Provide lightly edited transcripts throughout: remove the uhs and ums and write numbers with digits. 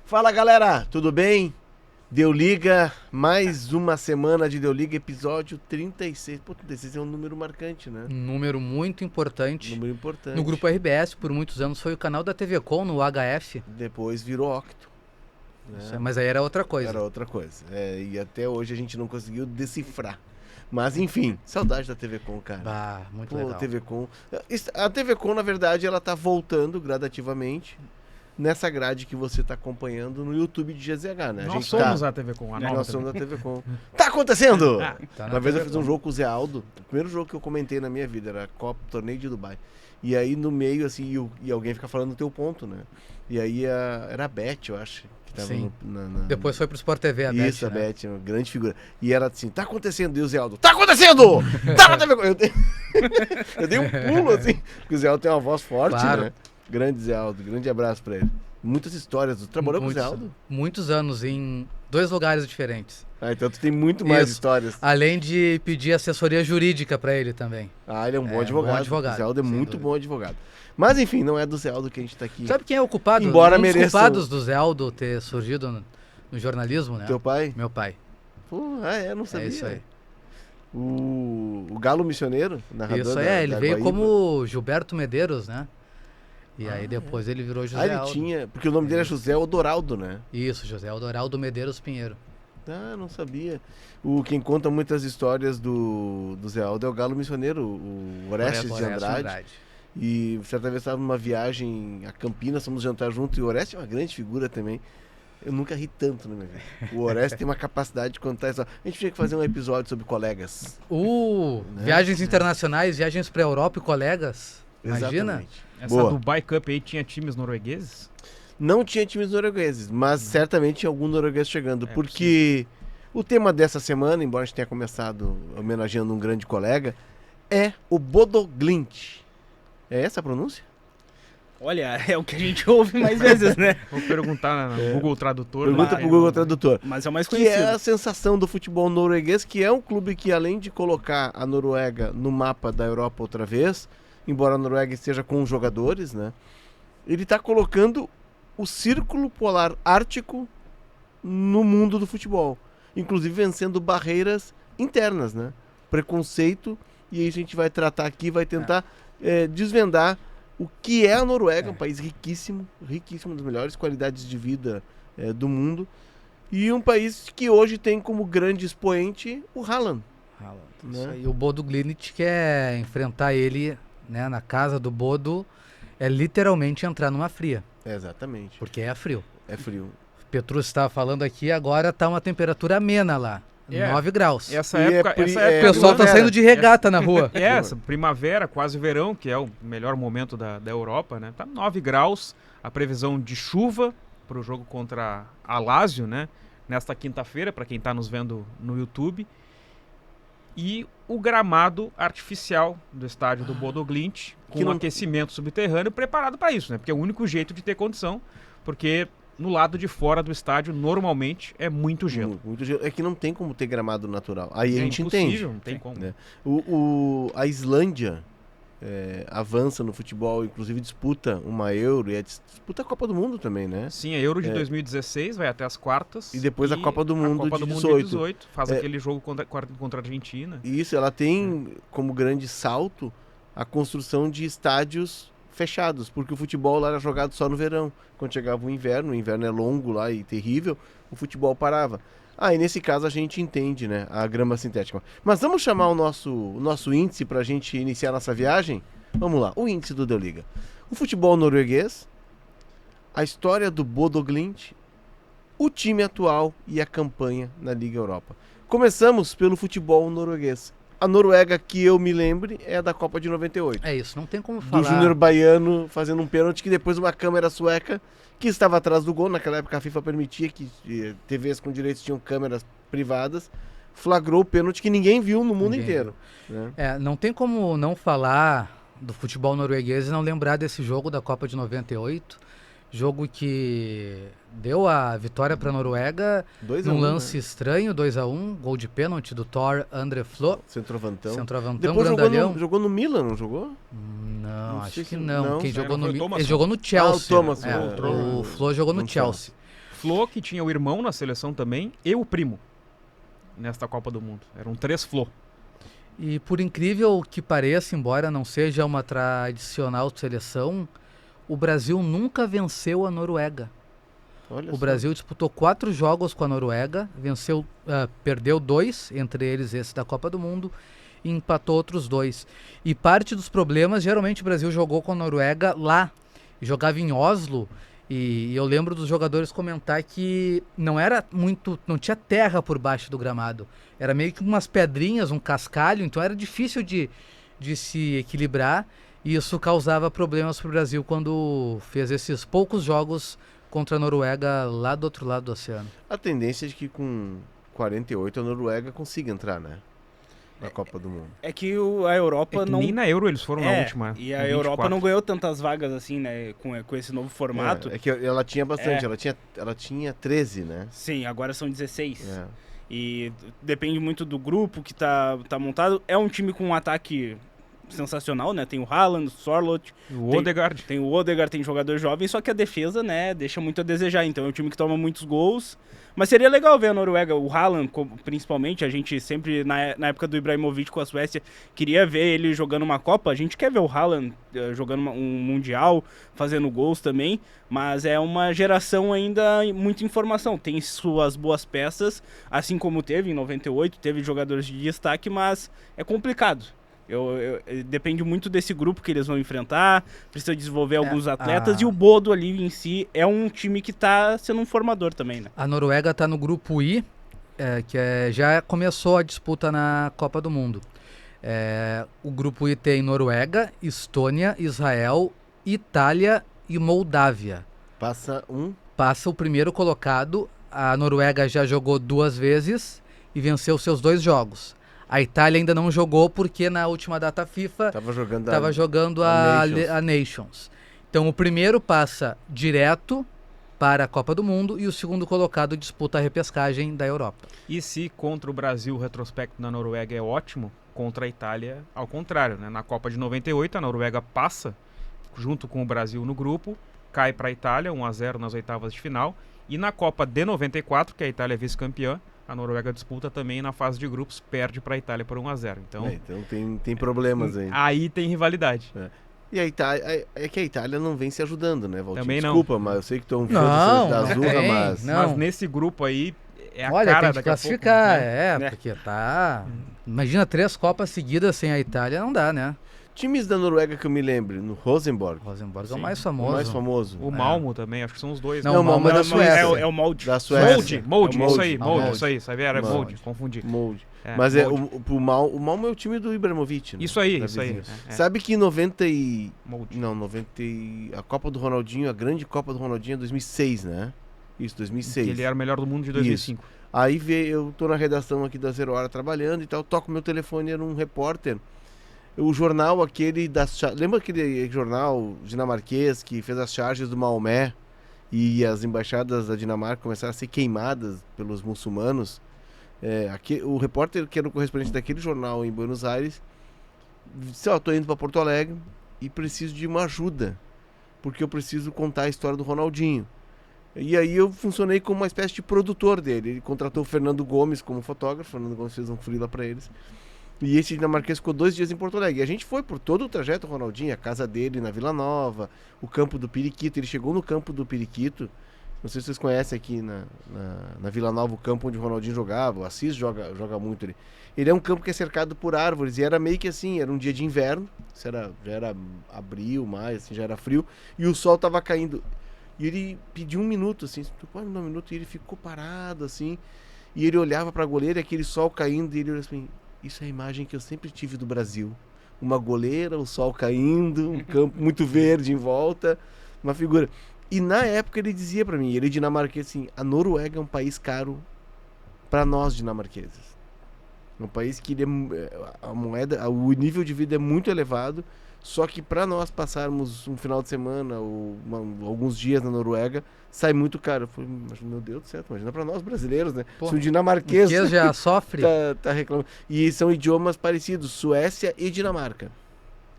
Fala galera, tudo bem? Deu Liga, mais uma semana de Deu Liga, episódio 36. Pô, 36 é um número marcante, né? Um número muito importante. Número importante. No grupo RBS, por muitos anos, foi o canal da TV Com, no HF. Depois virou Octo. Né? Mas aí era outra coisa. Era outra coisa. E até hoje a gente não conseguiu decifrar. Mas enfim, saudade da TV Com, cara. Ah, muito Pô, legal. TV Com. A TV Com, na verdade, ela tá voltando gradativamente nessa grade que você tá acompanhando no YouTube de GZH, né? Nós somos a TV Com, a nova Nós TV. somos a TV Com. Tá acontecendo! Tá Uma na vez eu TV fiz um Com. jogo com o Zé Aldo, o primeiro jogo que eu comentei na minha vida era Copa, Torneio de Dubai. E aí no meio, assim, e alguém fica falando o teu ponto, né? E aí era a Beth, eu acho, que tava Sim. na... Depois foi pro Sport TV, a Isso, Beth, a né? Beth, uma grande figura. E era assim, tá acontecendo, e o Zé Aldo, tá acontecendo! Tá na TV Com! Eu dei um pulo, assim, porque o Zé Aldo tem uma voz forte, Claro. né? Grande Zé Aldo, grande abraço pra ele. Muitas histórias. Tu trabalhou com o Zé Aldo? Muitos anos, em 2 lugares diferentes. Ah, então tu tem muito mais Isso. histórias. Além de pedir assessoria jurídica pra ele também. Ah, ele é um bom É, advogado. bom advogado, O Zé Aldo é sem muito dúvida. bom advogado. Mas enfim, não é do Zé Aldo que a gente tá aqui. Sabe quem é o culpado? Embora um dos mereça culpados do Zé Aldo ter surgido no jornalismo, né? Teu pai? Meu pai. Pô, não sabia. É isso aí. O Galo Missioneiro, narrador Isso da, ele da veio Guaíba. como Gilberto Medeiros, né? E aí depois ele virou José ele Aldo. tinha... Porque o nome dele é José Odoraldo, né? Isso, José Aldoraldo Medeiros Pinheiro. Ah, não sabia. Quem conta muitas histórias do Zé Aldo é o Galo Missioneiro, o Orestes de Orestes Andrade. E certa vez estava numa viagem a Campinas, fomos jantar junto, e o Orestes é uma grande figura também. Eu nunca ri tanto na minha vida. O Orestes tem uma capacidade de contar isso. A gente tinha que fazer um episódio sobre colegas. Né? Viagens internacionais, viagens pra Europa e colegas. Imagina? Exatamente. Essa Boa. Dubai Cup aí tinha times noruegueses? Não tinha times noruegueses, mas certamente tinha algum norueguês chegando. É porque o tema dessa semana, embora a gente tenha começado homenageando um grande colega, é o Bodo Glimt. É essa a pronúncia? Olha, é o que a gente ouve mais vezes, né? Vou perguntar no Google Tradutor. Pergunta lá, pro Google Tradutor. Mas é o mais Que conhecido. é a sensação do futebol norueguês, que é um clube que, além de colocar a Noruega no mapa da Europa outra vez, embora a Noruega esteja com os jogadores, né? Ele está colocando o Círculo Polar Ártico no mundo do futebol. Inclusive vencendo barreiras internas, né? Preconceito, e aí a gente vai tratar aqui, vai tentar desvendar o que é a Noruega, um país riquíssimo, riquíssimo, das melhores qualidades de vida do mundo, e um país que hoje tem como grande expoente o Haaland. Isso Né? aí. O Bodo Glimt quer enfrentar ele, né, na casa do Bodo, é literalmente entrar numa fria, Exatamente. porque é frio. É frio. O Petrus estava falando aqui, agora tá uma temperatura amena lá, 9 graus. Essa E época, é essa pri- O época pessoal tá primavera. saindo de regata na rua. essa primavera, quase verão, que é o melhor momento da Europa, né? Tá 9 graus, a previsão de chuva para o jogo contra a Lazio, né? Nesta quinta-feira, para quem tá nos vendo no YouTube. E o gramado artificial do estádio do Bodo Glimt, com Que não- aquecimento subterrâneo preparado para isso, né? Porque é o único jeito de ter condição, porque no lado de fora do estádio, normalmente, é muito gelo. Muito gelo. É que não tem como ter gramado natural. Aí a É gente impossível, entende. não tem como. Né? A Islândia avança no futebol, inclusive disputa uma Euro e disputa a Copa do Mundo também, né? Sim, a Euro de É. 2016 vai até as quartas. E depois a Copa do Mundo a Copa de do Mundo 18. de 18. Faz É. aquele jogo contra a Argentina. E isso, ela tem como grande salto a construção de estádios fechados, porque o futebol lá era jogado só no verão. Quando chegava o inverno é longo lá e terrível, o futebol parava. E nesse caso a gente entende, né, a grama sintética. Mas vamos chamar o nosso índice para a gente iniciar nossa viagem? Vamos lá, o índice do Deu Liga. O futebol norueguês, a história do Bodo Glimt, o time atual e a campanha na Liga Europa. Começamos pelo futebol norueguês. A Noruega, que eu me lembre, é a da Copa de 98. É isso, não tem como Do falar. Júnior Baiano fazendo um pênalti que depois uma câmera sueca que estava atrás do gol, naquela época a FIFA permitia que TVs com direitos tinham câmeras privadas, flagrou o pênalti que ninguém viu no mundo Ninguém inteiro. Né? Não tem como não falar do futebol norueguês e não lembrar desse jogo da Copa de 98. Jogo que deu a vitória para a Noruega 2 a num 1, lance né? estranho, 2-1, gol de pênalti do Thor André Flo, Centroavantão. centroavantão, Depois grandalhão. jogou no Milan, não jogou? Não, Não acho sei que se- não. não. Quem É, jogou não no foi o Thomas. ele jogou no Chelsea. o Thomas, É, o o Flo jogou no no Chelsea. Flo, que tinha o irmão na seleção também, e o primo, nesta Copa do Mundo. Eram 3 Flo. E por incrível que pareça, embora não seja uma tradicional seleção, o Brasil nunca venceu a Noruega. Olha O só. Brasil disputou 4 jogos com a Noruega, perdeu 2, entre eles esse da Copa do Mundo, e empatou outros 2. E parte dos problemas, geralmente o Brasil jogou com a Noruega lá, jogava em Oslo, e eu lembro dos jogadores comentar que não tinha terra por baixo do gramado, era meio que umas pedrinhas, um cascalho, então era difícil de se equilibrar, e isso causava problemas para o Brasil quando fez esses poucos jogos contra a Noruega lá do outro lado do oceano. A tendência é de que com 48 a Noruega consiga entrar, né? Na Copa do Mundo. É que a Europa É que não... nem na Euro eles foram na última. E a em Europa 24. não ganhou tantas vagas assim, né? Com esse novo formato. É que ela tinha bastante, É. ela tinha 13, né? Sim, agora são 16. É. E depende muito do grupo que tá montado. É um time com um ataque sensacional, né? Tem o Haaland, o Sorloth, O Odegaard. tem o Odegaard, tem jogador jovem, só que a defesa, né, deixa muito a desejar. Então é um time que toma muitos gols. Mas seria legal ver a Noruega, o Haaland, principalmente. A gente sempre, na época do Ibrahimovic com a Suécia, queria ver ele jogando uma Copa. A gente quer ver o Haaland jogando um Mundial, fazendo gols também. Mas é uma geração ainda muito informação. Tem suas boas peças, assim como teve em 98, teve jogadores de destaque, mas é complicado. Depende muito desse grupo que eles vão enfrentar, precisa desenvolver alguns atletas, e o Bodo ali em si é um time que tá sendo um formador também, né? A Noruega está no grupo I, já começou a disputa na Copa do Mundo. O grupo I tem Noruega, Estônia, Israel, Itália e Moldávia. Passa o primeiro colocado. A Noruega já jogou 2 vezes e venceu seus 2 jogos. A Itália ainda não jogou porque na última data FIFA estava jogando a Nations. Então o primeiro passa direto para a Copa do Mundo e o segundo colocado disputa a repescagem da Europa. E se contra o Brasil o retrospecto na Noruega é ótimo, contra a Itália, ao contrário, né? Na Copa de 98, a Noruega passa junto com o Brasil no grupo, cai para a Itália, 1-0 nas oitavas de final, e na Copa de 94, que a Itália é vice-campeã, a Noruega disputa também na fase de grupos, perde para a Itália por 1-0. Então, tem problemas aí. Aí tem rivalidade. E a Itália, é que a Itália não vem se ajudando, né, Valtinho? Também não. Desculpa, mas eu sei que tu é um fã da Azurra, mas... Mas nesse grupo aí, é a Olha, cara tem que daqui a pouco. classificar, Né? porque tá... Imagina 3 Copas seguidas sem a Itália, não dá, né? Times da Noruega que eu me lembro, no Rosenborg. Rosenborg é Sim, o mais O famoso. mais famoso. O Malmo também, acho que são os dois. Não, né? o Malmo é da Suécia. É o Molde. Da Suécia. Molde, É o isso aí, Molde. Molde, isso aí, sabia? Era Molde. Molde, confundi. Molde. É, Mas Molde. o Malmo é o time do Ibrahimovic, né? Isso aí, Da isso aí. vizinha. É. Sabe que em 90 e... Molde. Não, 90 e... A Copa do Ronaldinho, a grande Copa do Ronaldinho é 2006, né? Isso, 2006. Que ele era o melhor do mundo de 2005. Aí eu tô na redação aqui da Zero Hora trabalhando e tal, toco meu telefone, era um repórter. O jornal aquele lembra aquele jornal dinamarquês que fez as charges do Maomé e as embaixadas da Dinamarca começaram a ser queimadas pelos muçulmanos? O repórter, que era o correspondente daquele jornal em Buenos Aires, disse: tô indo para Porto Alegre e preciso de uma ajuda, porque eu preciso contar a história do Ronaldinho. E aí eu funcionei como uma espécie de produtor dele. Ele contratou o Fernando Gomes como fotógrafo, o Fernando Gomes fez um freela para eles. E esse dinamarquês ficou 2 dias em Porto Alegre. E a gente foi por todo o trajeto, o Ronaldinho, a casa dele na Vila Nova, o campo do Periquito. Ele chegou no campo do Periquito. Não sei se vocês conhecem aqui na Vila Nova o campo onde o Ronaldinho jogava. O Assis joga muito ali. Ele é um campo que é cercado por árvores. E era meio que assim, era um dia de inverno. Já era abril, maio, assim, já era frio. E o sol estava caindo. E ele pediu 1 minuto, assim. Tu pode me dar 1 minuto? E ele ficou parado, assim. E ele olhava para a goleira, aquele sol caindo. E ele olhou assim... Isso é a imagem que eu sempre tive do Brasil. Uma goleira, o sol caindo, um campo muito verde em volta, uma figura. E na época ele dizia pra mim, ele dinamarquês, assim: a Noruega é um país caro para nós dinamarqueses. Um país que o nível de vida é muito elevado, só que para nós passarmos um final de semana ou alguns dias na Noruega, sai muito caro. Eu falei, meu Deus do céu, imagina para nós brasileiros, né? Pô, se o dinamarquês já sofre. tá reclamando. E são idiomas parecidos, Suécia e Dinamarca.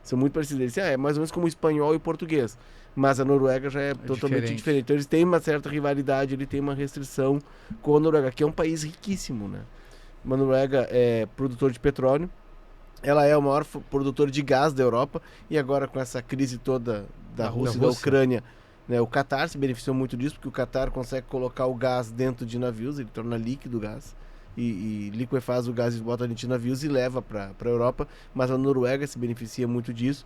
São muito parecidos. Eles dizem, é mais ou menos como o espanhol e o português. Mas a Noruega já é totalmente diferente. Então eles têm uma certa rivalidade, ele tem uma restrição com a Noruega, que é um país riquíssimo, né? A Noruega é produtor de petróleo, ela é o maior produtor de gás da Europa, e agora com essa crise toda da Rússia e da Ucrânia, né, o Qatar se beneficiou muito disso, porque o Qatar consegue colocar o gás dentro de navios, ele torna líquido o gás, e liquefaz o gás e bota dentro de navios e leva para a Europa, mas a Noruega se beneficia muito disso.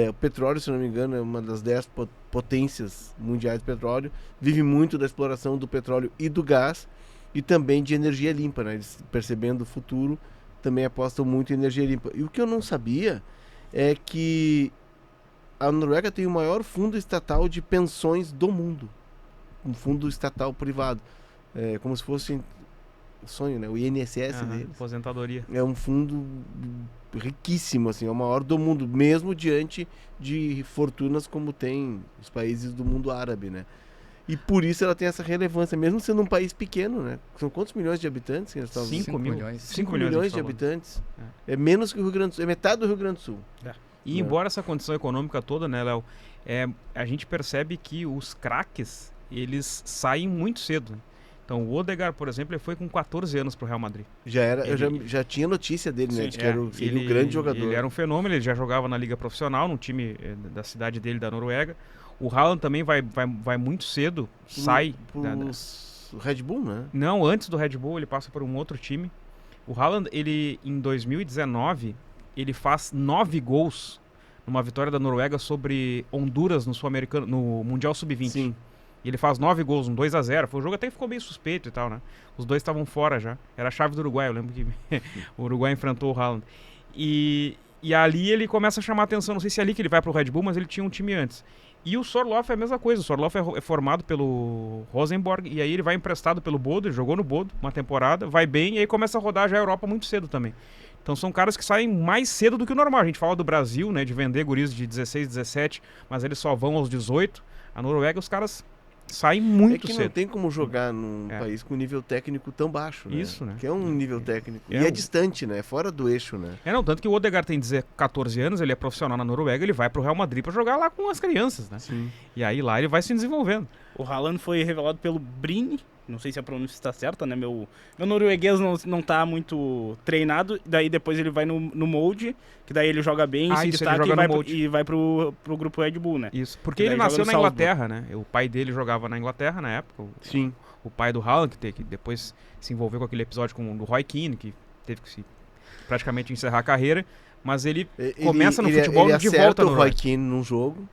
O petróleo, se não me engano, é uma das 10 potências mundiais de petróleo, vive muito da exploração do petróleo e do gás, e também de energia limpa, né? Eles, percebendo o futuro, também apostam muito em energia limpa. E o que eu não sabia é que a Noruega tem o maior fundo estatal de pensões do mundo. Um fundo estatal privado. É como se fosse um sonho, né? O INSS deles. Aposentadoria. É um fundo riquíssimo, assim, é o maior do mundo, mesmo diante de fortunas como tem os países do mundo árabe, né? E por isso ela tem essa relevância, mesmo sendo um país pequeno, né? São quantos milhões de habitantes? 5 milhões. 5 milhões de habitantes. É menos que o Rio Grande do Sul, é metade do Rio Grande do Sul. E embora essa condição econômica toda, né, Léo, a gente percebe que os craques, eles saem muito cedo. Então o Odegaard, por exemplo, ele foi com 14 anos pro Real Madrid. Eu já tinha notícia dele, né? De que seria um grande jogador. Ele era um fenômeno, ele já jogava na liga profissional, num time da cidade dele, da Noruega. O Haaland também vai muito cedo, sai... O Red Bull, né? Não, antes do Red Bull ele passa por um outro time. O Haaland, ele em 2019, ele faz 9 gols numa vitória da Noruega sobre Honduras no Sul-Americano, no Mundial Sub-20. Sim. E ele faz 9 gols, um 2-0. O jogo até ficou meio suspeito e tal, né? Os dois estavam fora já. Era a chave do Uruguai, eu lembro que o Uruguai enfrentou o Haaland. E ali ele começa a chamar a atenção, não sei se é ali que ele vai pro Red Bull, mas ele tinha um time antes. E o Sorloth é a mesma coisa, o Sorloth é formado pelo Rosenborg, e aí ele vai emprestado pelo Bodo, ele jogou no Bodo uma temporada, vai bem, e aí começa a rodar já a Europa muito cedo também. Então são caras que saem mais cedo do que o normal. A gente fala do Brasil, né, de vender guris de 16, 17, mas eles só vão aos 18. A Noruega, os caras saem muito cedo. Não tem como jogar num país com nível técnico tão baixo, né? Isso, né? Que é um nível técnico. E é distante, né? Fora do eixo, né? Tanto que o Odegaard tem 14 anos, ele é profissional na Noruega, ele vai pro Real Madrid pra jogar lá com as crianças, né? Sim. E aí lá ele vai se desenvolvendo. O Haaland foi revelado pelo Brini, não sei se a pronúncia está certa, né? Meu norueguês não tá muito treinado, daí depois ele vai no Molde, que daí ele joga bem, se destaca e vai pro grupo Red Bull, né? Isso, porque ele nasceu na Inglaterra, né? O pai dele jogava na Inglaterra na época. Sim. O pai do Haaland, que depois se envolveu com aquele episódio com o Roy Keane, que teve que praticamente encerrar a carreira, mas ele começa no futebol ele de volta no Roy Keane num jogo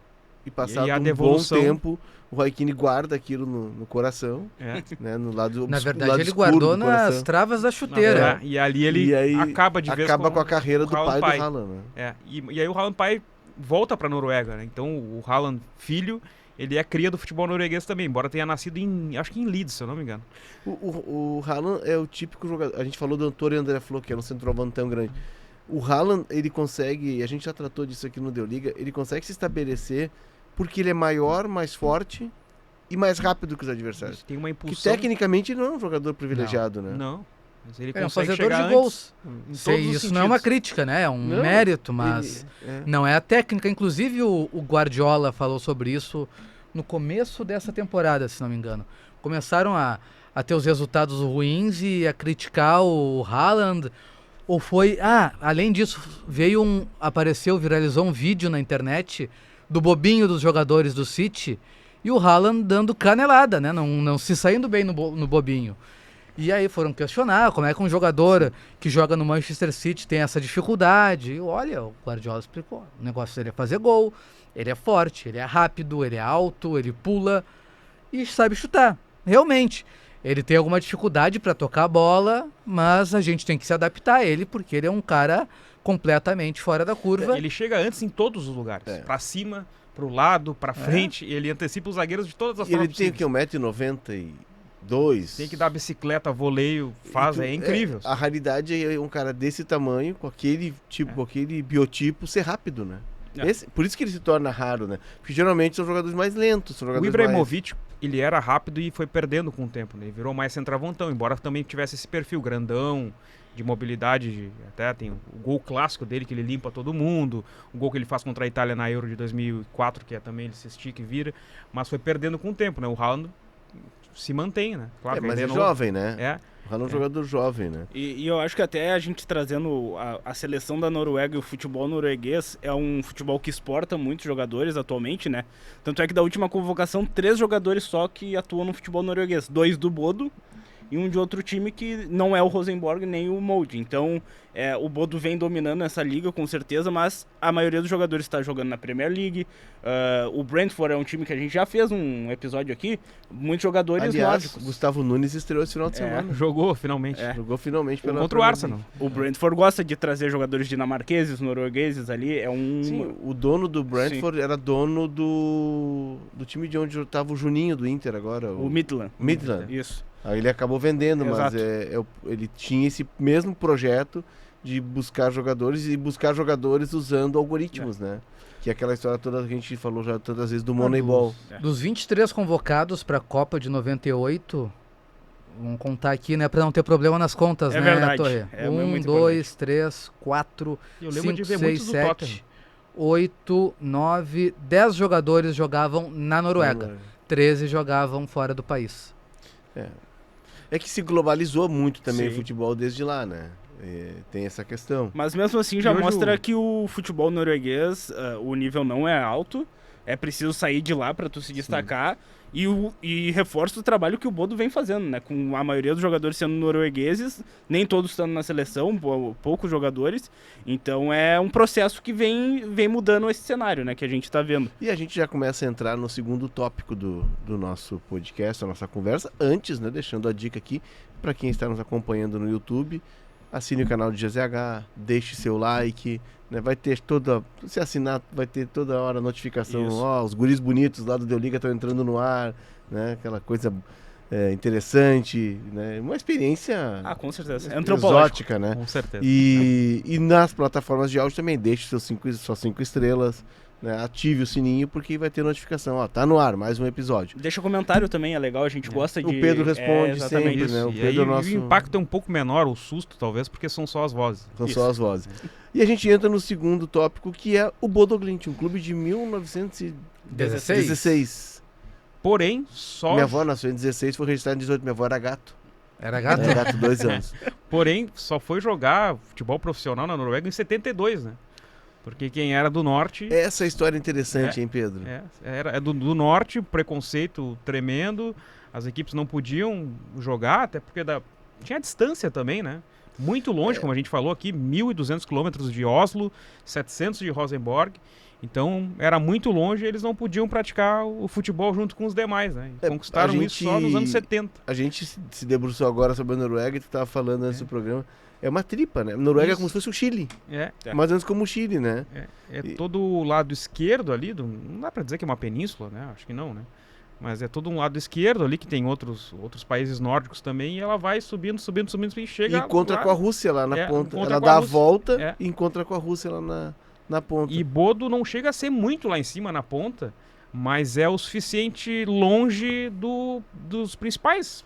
e passado um bom tempo o Roy Keane guarda aquilo no coração, né, no lado na verdade lado ele guardou nas travas da chuteira. E ali ele acaba com a carreira do pai do Haaland, né? E aí o Haaland pai volta pra Noruega, né? Então o Haaland filho, ele é cria do futebol norueguês também, embora tenha nascido acho que em Leeds, se eu não me engano. O Haaland é o típico jogador, a gente falou do Antônio André Flo, que era um centroavante tão grande. O Haaland, ele consegue, a gente já tratou disso aqui no Deu Liga, ele consegue se estabelecer porque ele é maior, mais forte e mais rápido que os adversários. Tem uma impulsão. Que tecnicamente não é um jogador privilegiado, né? Não. Mas ele é um consegue fazedor chegar de gols. Isso não é uma crítica, né? É um mérito, mas não é a técnica. Inclusive o Guardiola falou sobre isso no começo dessa temporada, se não me engano. Começaram a ter os resultados ruins e a criticar o Haaland. Ou foi... além disso, viralizou um vídeo na internet do bobinho dos jogadores do City e o Haaland dando canelada, né? Não se saindo bem no bobinho. E aí foram questionar como é que um jogador que joga no Manchester City tem essa dificuldade. E olha, o Guardiola explicou. O negócio dele é fazer gol, ele é forte, ele é rápido, ele é alto, ele pula e sabe chutar. Realmente, ele tem alguma dificuldade para tocar a bola, mas a gente tem que se adaptar a ele porque ele é um cara completamente fora da curva. Ele chega antes em todos os lugares. Pra cima, pro lado, pra frente. Ele antecipa os zagueiros de todas as formas possíveis. Ele tem 1,92m. Tem que dar bicicleta, voleio, é incrível. A raridade é um cara desse tamanho, com aquele tipo, com aquele biotipo, ser rápido, né? Por isso que ele se torna raro, né? Porque geralmente são jogadores mais lentos, são O jogadores Ibrahimovic, ele era rápido e foi perdendo com o tempo, né? Ele virou mais centroavantão, embora também tivesse esse perfil grandão, de mobilidade, até tem o gol clássico dele que ele limpa todo mundo, o gol que ele faz contra a Itália na Euro de 2004, que é também ele se estica e vira, mas foi perdendo com o tempo, né? O Haaland se mantém, né? Claro, mas ele é novo. jovem, né? É. O Haaland é um jogador jovem, né? E eu acho que até a gente trazendo a seleção da Noruega e o futebol norueguês é um futebol que exporta muitos jogadores atualmente, né? Tanto é que da última convocação, 3 jogadores só que atuam no futebol norueguês. 2 do Bodo e um de outro time que não é o Rosenborg nem o Molde. Então, o Bodo vem dominando essa liga com certeza, mas a maioria dos jogadores está jogando na Premier League. O Brentford é um time que a gente já fez um episódio aqui. Muitos jogadores Aliás, nórdicos. Gustavo Nunes estreou esse final de semana. Jogou finalmente. Jogou finalmente pela Contra o Premier Arsenal. League. O Brentford gosta de trazer jogadores dinamarqueses, noruegueses ali. Sim, o dono do Brentford era dono do time de onde estava o Juninho do Inter agora. O Midland. Midland. Isso. Aí ele acabou vendendo, mas Exato. ele tinha esse mesmo projeto de buscar jogadores e buscar jogadores usando algoritmos, né? Que é aquela história toda que a gente falou já tantas vezes do Moneyball. Dos 23 convocados para a Copa de 98, vamos contar aqui, né, para não ter problema nas contas, É né, verdade. Torre? É 1, muito 2, 3, 4, Eu lembro 5, de ver 6, muitos do Tottenham. 7, 8, 9, 10 jogadores jogavam na Noruega. 13 jogavam fora do país. É que se globalizou muito também Sim. o futebol desde lá, né? Tem essa questão. Mas mesmo assim já E hoje mostra que o futebol norueguês, o nível não é alto. É preciso sair de lá para tu se destacar. E reforça o trabalho que o Bodo vem fazendo, né? Com a maioria dos jogadores sendo noruegueses, nem todos estando na seleção, poucos jogadores. Então é um processo que vem mudando esse cenário, né? Que a gente tá vendo. E a gente já começa a entrar no segundo tópico do nosso podcast, a nossa conversa. Antes, né, deixando a dica aqui para quem está nos acompanhando no YouTube, assine o canal de GZH, deixe seu like, né, vai ter se assinar, vai ter toda hora notificação, Isso. os guris bonitos lá do Deu Liga estão entrando no ar, né, aquela coisa interessante, né, uma experiência Com certeza. É antropológico. exótica, né? Com certeza. E nas plataformas de áudio também, deixe suas 5 estrelas, né? Ative o sininho porque vai ter notificação. Ó, tá no ar, mais um episódio. Deixa comentário também, é legal, a gente gosta de... O Pedro responde exatamente. sempre, né? O E Pedro aí é o nosso... o impacto é um pouco menor, o susto talvez, porque são só as vozes. São Isso. só as vozes. E a gente entra no segundo tópico, que é o Bodo Glimt, um clube de 1916. 16. Porém, só Minha avó nasceu em 16, foi registrada em 18. Minha avó era gato. Era gato? Era gato 2 anos. Porém, só foi jogar futebol profissional na Noruega em 72, né? Porque quem era do norte... Essa história é interessante, hein, Pedro? É do norte, preconceito tremendo, as equipes não podiam jogar, até porque tinha distância também, né? Muito longe, como a gente falou aqui, 1.200 quilômetros de Oslo, 700 de Rosenborg. Então, era muito longe e eles não podiam praticar o futebol junto com os demais, né? E conquistaram isso só nos anos 70. A gente se debruçou agora sobre a Noruega e tu estava falando antes do programa. É uma tripa, né? A Noruega é como se fosse o Chile. É, Mais ou menos como o Chile, né? todo o lado esquerdo ali, não dá pra dizer que é uma península, né? Acho que não, né? Mas é todo um lado esquerdo ali, que tem outros países nórdicos também, e ela vai subindo e chega... E encontra lá, com a Rússia lá na ponta. encontra Ela com a dá a Rússia. volta e encontra com a Rússia lá na ponta. E Bodo não chega a ser muito lá em cima, na ponta, mas é o suficiente longe das principais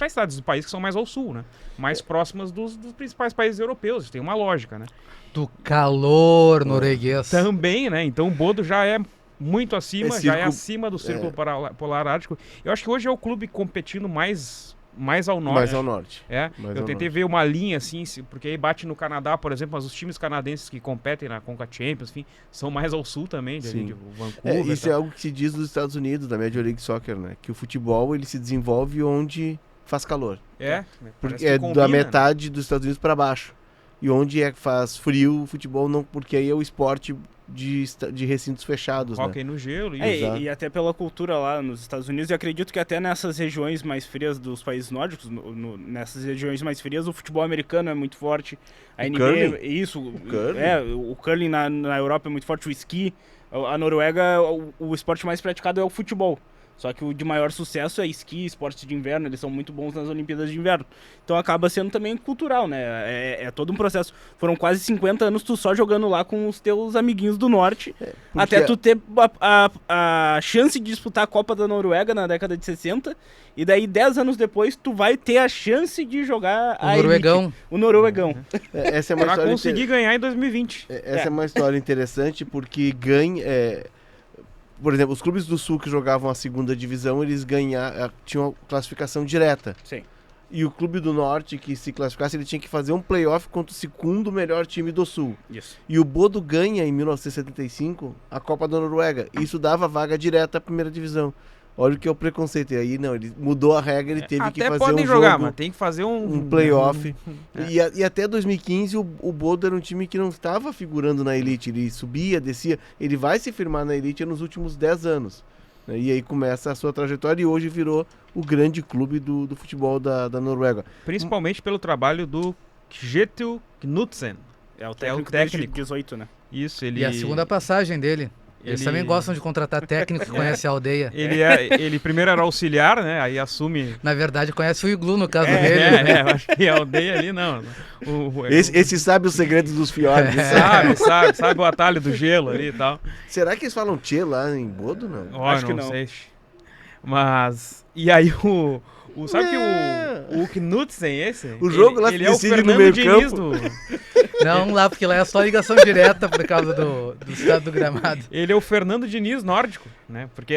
cidades do país, que são mais ao sul, né? Mais próximas dos principais países europeus. Tem uma lógica, né? Do calor norueguês. Também, né? Então o Bodo já é muito acima, já é círculo- acima do Círculo Polar Ártico. Eu acho que hoje é o clube competindo mais ao norte. Mais ao norte. Mais Eu ao tentei norte. ver uma linha assim, porque aí bate no Canadá, por exemplo, mas os times canadenses que competem na Conca Champions, enfim, são mais ao sul também, de Sim. Vancouver. Isso é algo que se diz nos Estados Unidos, da Major League Soccer, né? Que o futebol ele se desenvolve onde faz calor. Parece É que da combina, né? metade dos Estados Unidos para baixo. E onde faz frio, o futebol não, porque aí é o esporte de recintos fechados, né? Hóquei no gelo. Exato. E até pela cultura lá nos Estados Unidos, e acredito que até nessas regiões mais frias dos países nórdicos, nessas regiões mais frias, o futebol americano é muito forte. A NBA, curling? isso, curling? o curling na Europa é muito forte, o esqui. A Noruega, o esporte mais praticado é o futebol. Só que o de maior sucesso é esqui, esporte de inverno, eles são muito bons nas Olimpíadas de Inverno. Então acaba sendo também cultural, né? É todo um processo. Foram quase 50 anos tu só jogando lá com os teus amiguinhos do norte, até tu ter a chance de disputar a Copa da Noruega na década de 60, e daí 10 anos depois tu vai ter a chance de jogar O noruegão. elite. O noruegão. Essa é uma Pra história conseguir ganhar em 2020. Essa é uma história interessante porque por exemplo, os clubes do Sul que jogavam a segunda divisão, eles tinham classificação direta. Sim. E o clube do Norte que se classificasse, ele tinha que fazer um playoff contra o segundo melhor time do Sul. Isso. E o Bodo ganha em 1975 a Copa da Noruega. Isso dava vaga direta à primeira divisão. Olha o que é o preconceito. E aí, não, ele mudou a regra, ele teve que Até fazer podem um jogar, jogo, mas tem que fazer um playoff. E até 2015 o Bodo era um time que não estava figurando na elite. Ele subia, descia. Ele vai se firmar na elite nos últimos 10 anos. Né? E aí começa a sua trajetória e hoje virou o grande clube do futebol da Noruega. Principalmente pelo trabalho do Kjetil Knutsen. É o técnico técnico de 18, né? Isso, ele... E a segunda passagem dele. Eles também gostam de contratar técnico que conhece a aldeia. Ele primeiro era auxiliar, né? Aí assume... Na verdade, conhece o Iglu no caso dele. né? Eu acho que a aldeia ali não. Esse sabe os segredos dos fiordes. Sabe o atalho do gelo ali e tal. Será que eles falam tchê lá em Bodo, não? Ó, Acho que não. sei. Mas... E aí sabe que o Knutsen, O jogo lá se ele é o decide no Fernando meio Diniz campo. Não lá, porque lá é só ligação direta por causa do estado do gramado. Ele é o Fernando Diniz nórdico, né? Porque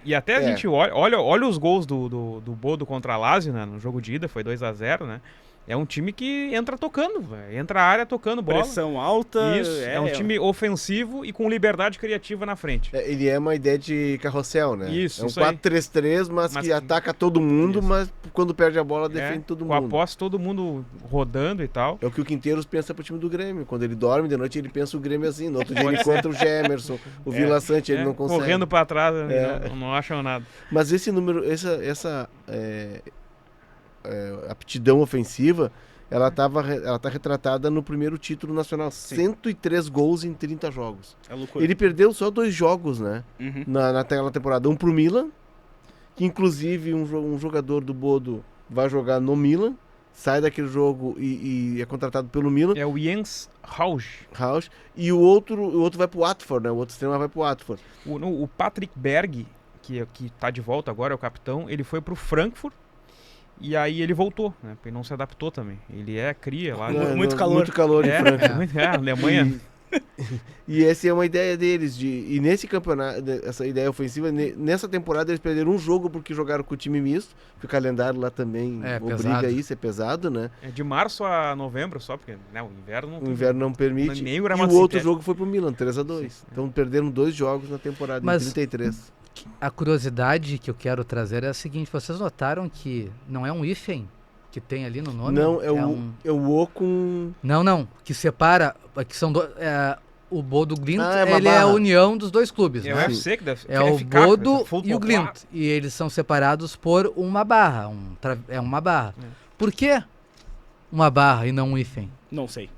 e até a gente olha os gols do Bodo contra a Lazio, né? No jogo de ida, foi 2-0, né? É um time que entra tocando, véio. Entra a área tocando bola. Pressão alta. Isso, é um time ofensivo e com liberdade criativa na frente. Ele é uma ideia de carrossel, né? Isso, é um isso aí. 4-3-3, mas que ataca todo mundo, Isso. mas quando perde a bola defende todo Com a mundo. posse, todo mundo rodando e tal. É o que o Quinteiros pensa pro time do Grêmio. Quando ele dorme de noite, ele pensa o Grêmio assim. No outro dia ele encontra o Gemerson, o Vila Sante, ele não consegue. Correndo pra trás, não acham nada. Mas esse número, essa aptidão ofensiva, ela tá retratada no primeiro título nacional. Sim. 103 gols em 30 jogos. É loucura. Ele perdeu só 2 jogos, né? Uhum. Naquela temporada. Um pro Milan, que inclusive um jogador do Bodo vai jogar no Milan, sai daquele jogo e é contratado pelo Milan. É o Jens Rausch, e o outro vai pro Watford, né? O outro extremo vai pro Watford. O Patrick Berg, que tá de volta agora, é o capitão, ele foi pro Frankfurt. E aí ele voltou, né? Porque ele não se adaptou também. Ele cria lá. Muito calor. Muito calor em Frankfurt. Alemanha. E essa é uma ideia deles. E nesse campeonato, essa ideia ofensiva, nessa temporada eles perderam um jogo porque jogaram com o time misto. Que o calendário lá também obriga pesado. a isso, é pesado, né? É de março a novembro só, porque né, o inverno não O inverno não permite. Nem o e gramado o outro sintético. jogo foi pro Milan, 3-2. Então perderam 2 jogos na temporada, Mas- em 33. A curiosidade que eu quero trazer é a seguinte: vocês notaram que não é um hífen que tem ali no nome? Não, é o O com... Não, que separa, que são o Bodo Glint, Ah, é uma ele é a barra. união dos dois clubes, É o né? UFC que deve É o ficar, Bodo essa full e o top Glint. lá. E eles são separados por uma barra. É uma barra. Por que uma barra e não um hífen? Não sei.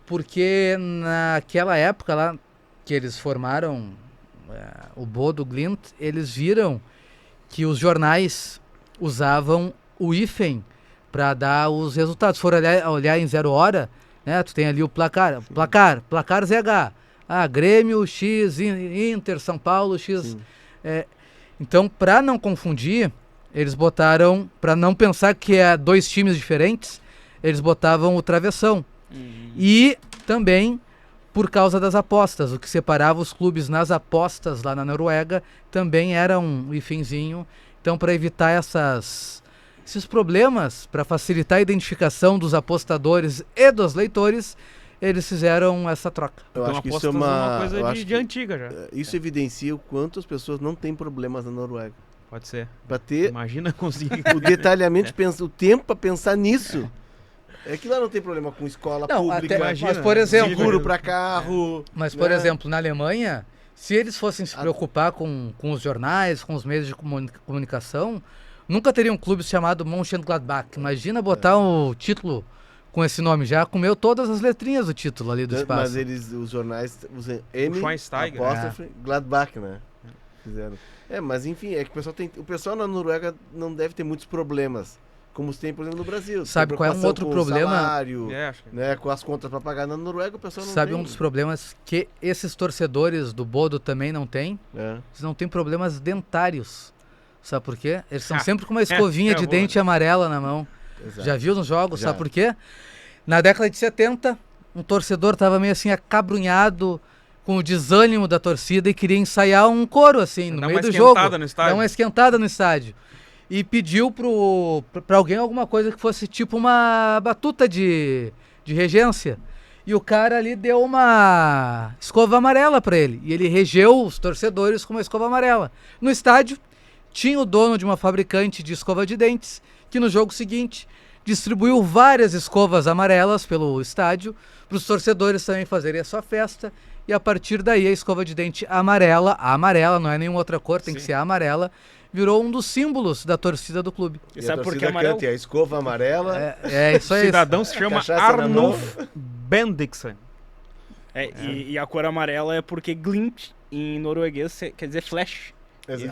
Porque naquela época lá que eles formaram o Bodo Glint, eles viram que os jornais usavam o hífen para dar os resultados. Se for olhar em 0 hora, né, tu tem ali o placar ZH. Grêmio X, Inter, São Paulo X. Então, para não confundir, eles botaram, para não pensar que é 2 times diferentes, eles botavam o travessão. E também por causa das apostas. O que separava os clubes nas apostas lá na Noruega também era um hífenzinho. Então, para evitar esses problemas, para facilitar a identificação dos apostadores e dos leitores, eles fizeram essa troca. Eu Então, acho que isso é apostas uma coisa eu de acho que antiga já. Isso evidencia o quanto as pessoas não têm problemas na Noruega. Pode ser. Pra ter Imagina conseguir. o detalhamento, o tempo pra pensar nisso. É que lá não tem problema com escola Não, pública, até, mas por exemplo, seguro pra carro. Mas, por né? exemplo, na Alemanha, se eles fossem se preocupar com os jornais, com os meios de comunicação, nunca teriam um clube chamado Mönchengladbach. Imagina botar o título com esse nome, já comeu todas as letrinhas do título ali do espaço. Mas os jornais usam M, Schweinsteiger. apóstrofe, Gladbach, né? Fizeram. Mas enfim, é que o pessoal na Noruega não deve ter muitos problemas, como se tem, por exemplo, no Brasil. Sabe qual é um outro com problema? Salário, Acho que... né, com as contas para pagar. Na Noruega o pessoal não Sabe tem. um dos problemas que esses torcedores do Bodo também não têm? É. Eles não têm problemas dentários. Sabe por quê? Eles estão sempre com uma escovinha de boa. dente amarela na mão. Exato. Já viu nos jogos? Já. Sabe por quê? Na década de 70, um torcedor estava meio assim acabrunhado com o desânimo da torcida e queria ensaiar um coro assim no Dá meio uma do jogo. esquentada no estádio. Dar uma esquentada no estádio. E pediu pra alguém alguma coisa que fosse tipo uma batuta de regência. E o cara ali deu uma escova amarela pra ele. E ele regeu os torcedores com uma escova amarela. No estádio, tinha o dono de uma fabricante de escova de dentes, que no jogo seguinte distribuiu várias escovas amarelas pelo estádio, para os torcedores também fazerem a sua festa. E a partir daí a escova de dente amarela, a amarela, não é nenhuma outra cor, tem que ser a amarela, virou um dos símbolos da torcida do clube. E E sabe a por que torcida amarelo? canta, e a escova amarela. É isso O aí. cidadão se chama Cachaça na Arnulf Bendiksen. E a cor amarela é porque glint em norueguês quer dizer flash.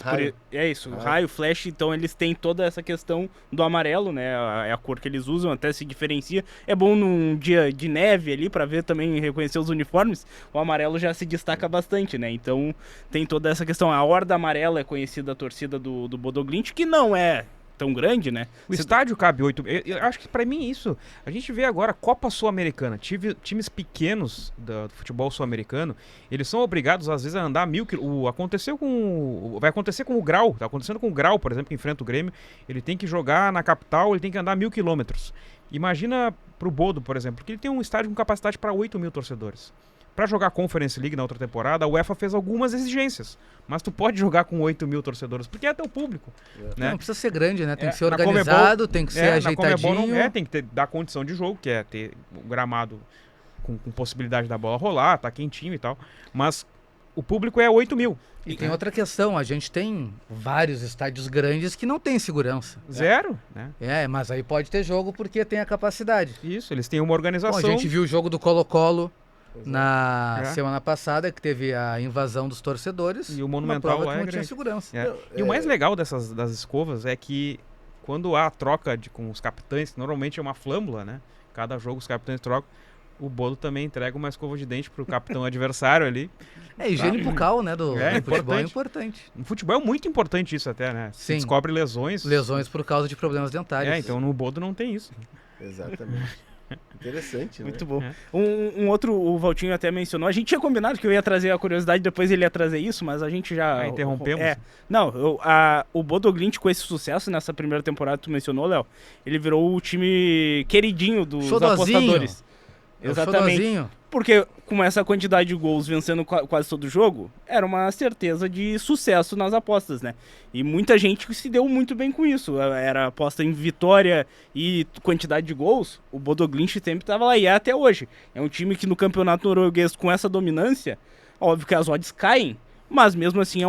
Raio. É isso, Raio. raio, flash, então eles têm toda essa questão do amarelo, né? É a cor que eles usam, até se diferencia. É bom num dia de neve ali pra ver também, reconhecer os uniformes. O amarelo já se destaca bastante, né? Então tem toda essa questão. A Horda Amarela é conhecida a torcida do Bodo Glimt, que não é tão grande, né? O estádio cabe 8. Eu acho que pra mim isso. A gente vê agora Copa Sul-Americana. Times pequenos do futebol sul-americano, eles são obrigados às vezes a andar 1000 km. Vai acontecer com o Grau. Tá acontecendo com o Grau, por exemplo, que enfrenta o Grêmio. Ele tem que jogar na capital, ele tem que andar 1000 quilômetros. Imagina pro Bodo, por exemplo, que ele tem um estádio com capacidade para 8.000 torcedores. Para jogar a Conference League na outra temporada, a UEFA fez algumas exigências. Mas tu pode jogar com 8.000 torcedores, porque é teu público. Né? Não precisa ser grande, né? Tem que ser na organizado, Conmebol- tem que ser na Conmebol ajeitadinho. tem que dar condição de jogo, que é ter o gramado com possibilidade da bola rolar, tá quentinho e tal. Mas o público é 8.000. E tem outra questão, a gente tem vários estádios grandes que não tem segurança. Zero, né? Mas aí pode ter jogo porque tem a capacidade. Isso, eles têm uma Bom, organização. a gente viu o jogo do Colo-Colo na É. semana passada, que teve a invasão dos torcedores. E o uma Monumental prova lá que é não tinha grande. segurança. É. E o mais legal das escovas é que quando há a troca com os capitães, que normalmente é uma flâmula, né? Cada jogo os capitães trocam. O Bodo também entrega uma escova de dente pro capitão adversário ali. Higiene bucal, né, do futebol é importante. importante. No futebol é muito importante isso até, né? Se Sim. descobre lesões. Lesões por causa de problemas dentários. Então no Bodo não tem isso. Exatamente. Interessante, né? Muito bom. É. Um outro, o Valtinho até mencionou, a gente tinha combinado que eu ia trazer a curiosidade, depois ele ia trazer isso, mas a gente já... Interrompemos. Não, o Bodo Glimt com esse sucesso nessa primeira temporada que tu mencionou, Léo, ele virou o time queridinho dos Xodozinho. apostadores. É o Exatamente. xodozinho. Porque com essa quantidade de gols vencendo quase todo jogo, era uma certeza de sucesso nas apostas, né? E muita gente se deu muito bem com isso. Era aposta em vitória e quantidade de gols. O Bodo Glimt sempre estava lá e é até hoje. É um time que no campeonato norueguês, com essa dominância, óbvio que as odds caem, mas mesmo assim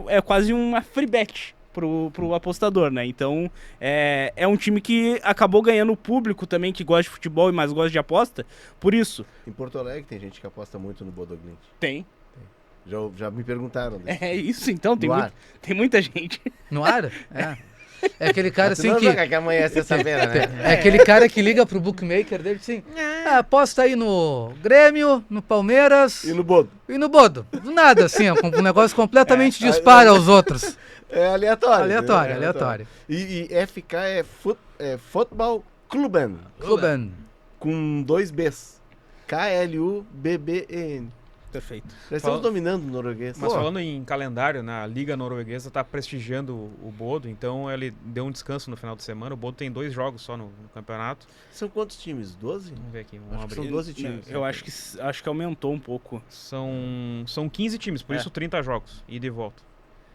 é quase uma free bet pro apostador, né? Então, é um time que acabou ganhando o público também, que gosta de futebol e mais gosta de aposta, por isso. Em Porto Alegre tem gente que aposta muito no Bodo Glimt. Tem. Já me perguntaram. Né? É isso, então, tem, No ar. tem muita gente. No ar? É aquele cara Tu assim não que... vai que amanhã é sexta-feira, né? É aquele cara que liga pro bookmaker dele assim, aposta aí no Grêmio, no Palmeiras E no Bodo? e no Bodo. Do nada, assim, ó, com um negócio completamente dispara aos outros. É aleatório. Aleatório, né? aleatório. E FK é Futebol Cluben, Cluben. com 2 Bs. KLUBBEN. Perfeito. Já estamos dominando o norueguês. Mas Pô, falando em calendário, na Liga Norueguesa tá prestigiando o Bodo, então ele deu um descanso no final de semana. O Bodo tem 2 jogos só no campeonato. São quantos times? 12? Vamos ver aqui, vamos Acho que abrir. são 12 times. Eu acho que aumentou um pouco. São 15 times, por É. isso 30 jogos, ida e volta.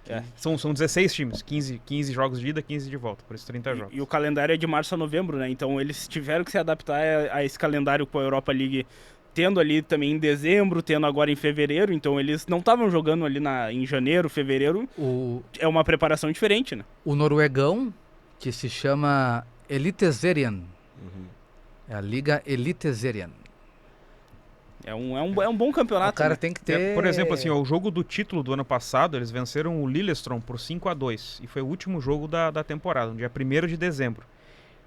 É. São 16 times, 15 jogos de ida, 15 de volta, por isso 30 jogos. E o calendário é de março a novembro, né? Então eles tiveram que se adaptar a esse calendário com a Europa League, tendo ali também em dezembro, tendo agora em fevereiro. Então eles não estavam jogando ali em janeiro, fevereiro. É uma preparação diferente, né? O noruegão, que se chama Eliteserien. É a Liga Eliteserien. É um bom campeonato. O cara né? tem que ter... Por exemplo, assim, ó, o jogo do título do ano passado, eles venceram o Lillestrøm por 5-2. E foi o último jogo da temporada, no dia 1º de dezembro.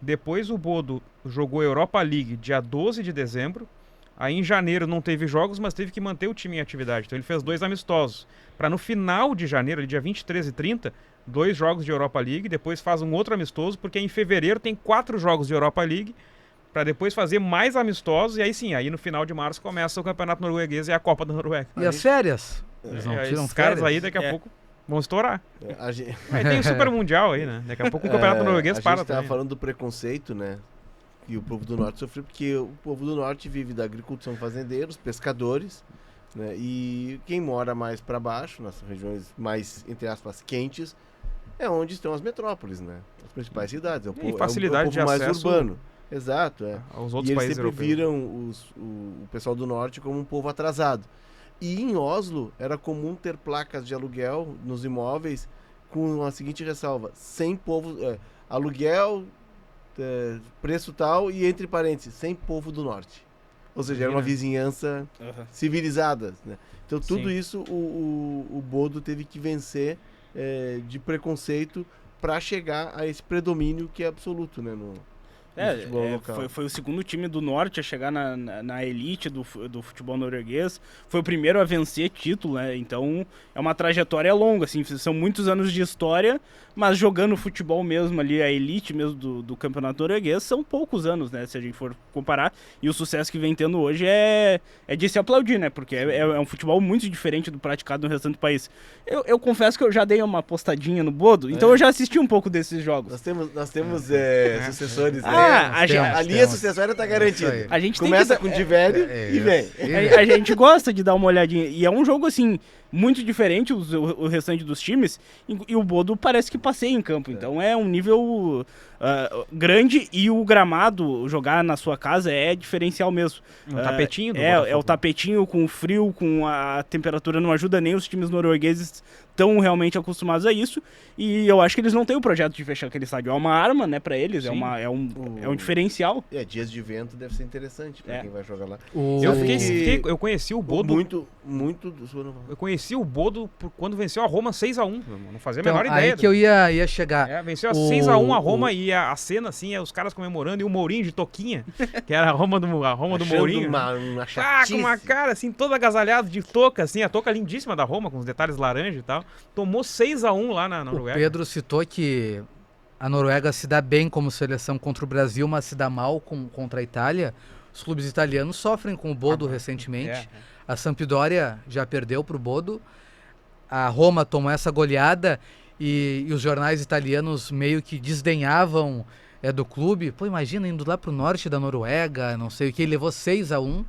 Depois o Bodo jogou Europa League dia 12 de dezembro. Aí em janeiro não teve jogos, mas teve que manter o time em atividade. Então ele fez 2 amistosos. Para no final de janeiro, dia 23 e 30, 2 jogos de Europa League. Depois faz um outro amistoso, porque em fevereiro tem 4 jogos de Europa League. Para depois fazer mais amistosos. E aí sim, aí no final de março começa o Campeonato Norueguês e a Copa da Noruega. E as férias? Eles não tiram Os caras férias? aí daqui a pouco vão estourar. A gente, Aí tem o Super Mundial aí, né? Daqui a pouco o Campeonato Norueguês para A gente tava também. falando do preconceito, né? E o povo do Norte sofreu, porque o povo do Norte vive da agricultura, são fazendeiros, pescadores, né? E quem mora mais para baixo, nas regiões mais, entre aspas, quentes, é onde estão as metrópoles, né? As principais cidades. É o E facilidade é o povo de mais acesso urbano. Exato, é. aos E outros eles países sempre europeus. viram o pessoal do Norte como um povo atrasado. E em Oslo era comum ter placas de aluguel nos imóveis com a seguinte ressalva: sem povo, aluguel, preço tal e entre parênteses, sem povo do Norte. Ou seja, era uma vizinhança Aham. civilizada, né? Então tudo Sim. isso o Bodo teve que vencer de preconceito para chegar a esse predomínio que é absoluto, né, no futebol local. Foi o segundo time do Norte a chegar na elite do futebol norueguês. Foi o primeiro a vencer título, né? Então é uma trajetória longa, assim, são muitos anos de história, mas jogando futebol mesmo ali, a elite mesmo do campeonato norueguês, são poucos anos, né? Se a gente for comparar. E o sucesso que vem tendo hoje é de se aplaudir, né? Porque é um futebol muito diferente do praticado no restante do país. Eu confesso que eu já dei uma postadinha no Bodo, então eu já assisti um pouco desses jogos. Nós temos sucessores, a a linha sucessória tá garantida. Isso aí. A gente Começa tem que, com o Divério e vem. a gente gosta de dar uma olhadinha. E é um jogo, assim, muito diferente o restante dos times. E o Bodo parece que passeia em campo. Então é um nível grande. E o gramado, jogar na sua casa, é diferencial mesmo. Um tapetinho do É o Botafogo. tapetinho com o frio, com a temperatura não ajuda nem os times noruegueses estão realmente acostumados a isso. E eu acho que eles não têm o projeto de fechar aquele estádio. É uma arma, né, pra eles. Sim. É um diferencial. Dias de vento deve ser interessante pra quem vai jogar lá. Eu conheci o Bodo. Muito Eu conheci o Bodo quando venceu a Roma 6-1. Não fazia a Então, menor ideia. aí que eu ia chegar. Venceu 6-1 a Roma e a cena, assim, os caras comemorando e o Mourinho de toquinha, que era a Roma do Mourinho. uma Com chatice. uma cara, assim, todo agasalhado de touca, assim, a touca lindíssima da Roma, com os detalhes laranja e tal. Tomou 6-1 lá na O Noruega. Pedro citou que a Noruega se dá bem como seleção contra o Brasil, mas se dá mal contra a Itália. Os clubes italianos sofrem com o Bodo recentemente. A Sampdoria já perdeu para o Bodo. A Roma tomou essa goleada e os jornais italianos meio que desdenhavam do clube. Pô, imagina indo lá pro norte da Noruega, não sei o que, ele levou 6-1.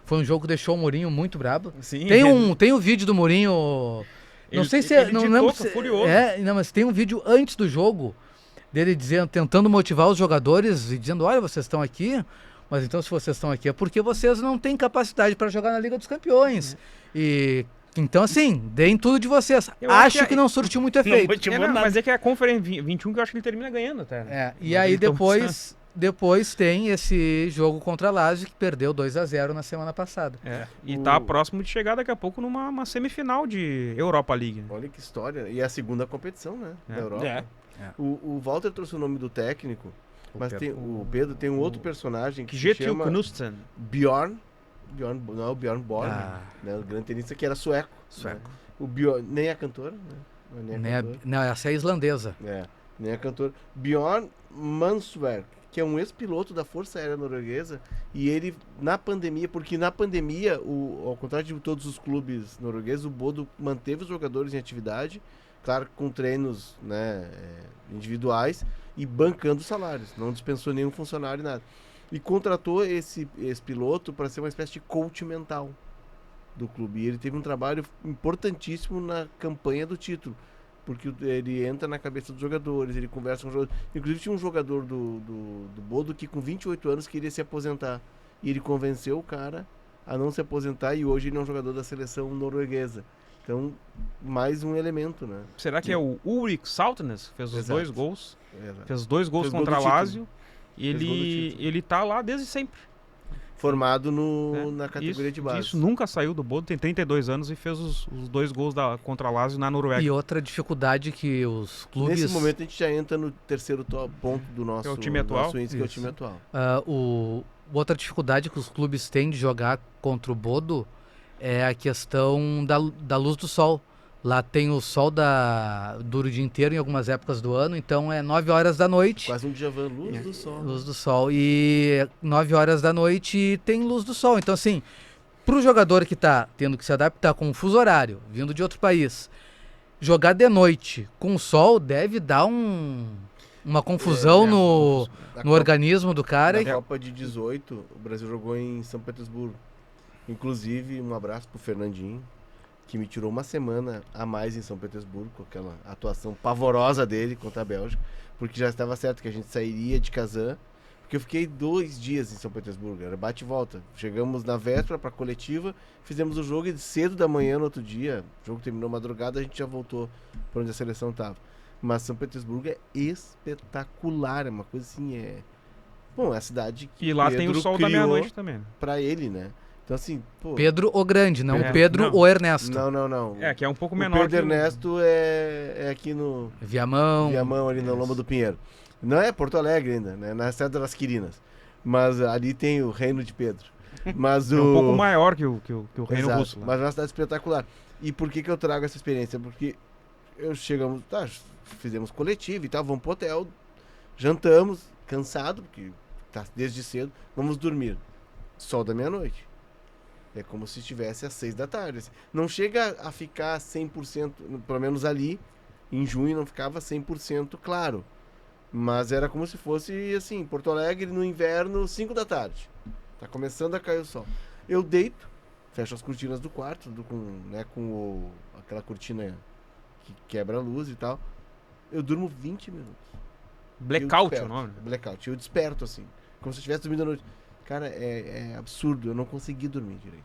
Foi um jogo que deixou o Mourinho muito brabo. Sim. Tem um vídeo do Mourinho... Não sei se ele não de lembro touca, se furioso. não, mas tem um vídeo antes do jogo dele tentando motivar os jogadores e dizendo: olha, vocês estão aqui, mas então se vocês estão aqui é porque vocês não têm capacidade para jogar na Liga dos Campeões. E então assim, deem tudo de vocês. Eu acho Acho que que não surtiu muito efeito. motivou nada. Mas é que é a Conference 21 que eu acho que ele termina ganhando até. Né? E Mas aí eles tão depois tem esse jogo contra a Lazio que perdeu 2-0 na semana passada. E tá próximo de chegar daqui a pouco numa semifinal de Europa League. Né? Olha que história. E é a segunda competição, né? Da Europa. É. O Walter trouxe o nome do técnico, mas o Pedro tem um outro personagem que se Kjetil chama Knutsen. Bjorn. Não é o Bjorn Borg, né? O grande tenista que era sueco. Né? O Bjorn, nem a cantora, né? Não, essa é a islandesa. Nem a cantora. Bjorn Mansverk, que é um ex-piloto da Força Aérea Norueguesa, e ele, na pandemia, porque na pandemia, ao contrário de todos os clubes noruegueses, o Bodo manteve os jogadores em atividade, claro, com treinos, né, individuais, e bancando salários, não dispensou nenhum funcionário, nada. E contratou esse piloto para ser uma espécie de coach mental do clube, e ele teve um trabalho importantíssimo na campanha do título, porque ele entra na cabeça dos jogadores, ele conversa com os jogadores. Inclusive tinha um jogador do Bodo que com 28 anos queria se aposentar. E ele convenceu o cara a não se aposentar e hoje ele é um jogador da seleção norueguesa. Então, mais um elemento, né? Será que é o Ulrik Saltnes? Fez os 2 gols. Exato. Fez 2 gols Fez gol contra a do título. Lazio. E ele tá lá desde sempre. formado na categoria de base. Isso nunca saiu do Bodo, tem 32 anos e fez os 2 gols contra a Lazio na Noruega. E outra dificuldade que os clubes... Nesse momento a gente já entra no terceiro ponto do nosso, que é o time atual. Nosso índice, que é o time atual. Outra dificuldade que os clubes têm de jogar contra o Bodo é a questão da luz do sol. Lá tem o sol dura o dia inteiro em algumas épocas do ano, então é 9 horas da noite. Quase um Djavan, luz do sol. Luz do sol. E 9 horas da noite tem luz do sol. Então, assim, pro jogador que tá tendo que se adaptar com um fuso horário, vindo de outro país, jogar de noite com o sol deve dar uma confusão no organismo do cara. Na Copa de 18, o Brasil jogou em São Petersburgo. Inclusive, um abraço pro Fernandinho, que me tirou uma semana a mais em São Petersburgo, com aquela atuação pavorosa dele contra a Bélgica, porque já estava certo que a gente sairia de Kazan, porque eu fiquei 2 dias em São Petersburgo, era bate e volta. Chegamos na véspera para a coletiva, fizemos o jogo e cedo da manhã no outro dia, o jogo terminou madrugada, a gente já voltou para onde a seleção estava. Mas São Petersburgo é espetacular, é uma coisa assim, Bom, é a cidade que E lá tem o sol da meia-noite também, né? Para ele, né? Então, assim, pô... Ou Grande, não Pedro ou Ernesto. Não. Que é um pouco menor. O Pedro Ernesto é aqui no... Viamão, ali na Lomba do Pinheiro. Não é Porto Alegre ainda, né? Na Estrada das Quirinas. Mas ali tem o Reino de Pedro. Mas é um pouco maior que o Reino Exato, Russo. Lá. Mas é uma cidade espetacular. E por que eu trago essa experiência? Porque fizemos coletivo e tal, vamos pro hotel, jantamos, cansado, porque tá desde cedo, vamos dormir. Sol da meia-noite. É como se estivesse às 6 da tarde. Assim. Não chega a ficar 100%, pelo menos ali, em junho não ficava 100% claro. Mas era como se fosse, assim, Porto Alegre no inverno, 5 da tarde. Tá começando a cair o sol. Eu deito, fecho as cortinas do quarto, com aquela cortina que quebra a luz e tal. Eu durmo 20 minutos. Blackout é o nome? Blackout. Eu desperto, assim, como se eu estivesse dormindo à noite. Cara, é absurdo, eu não consegui dormir direito.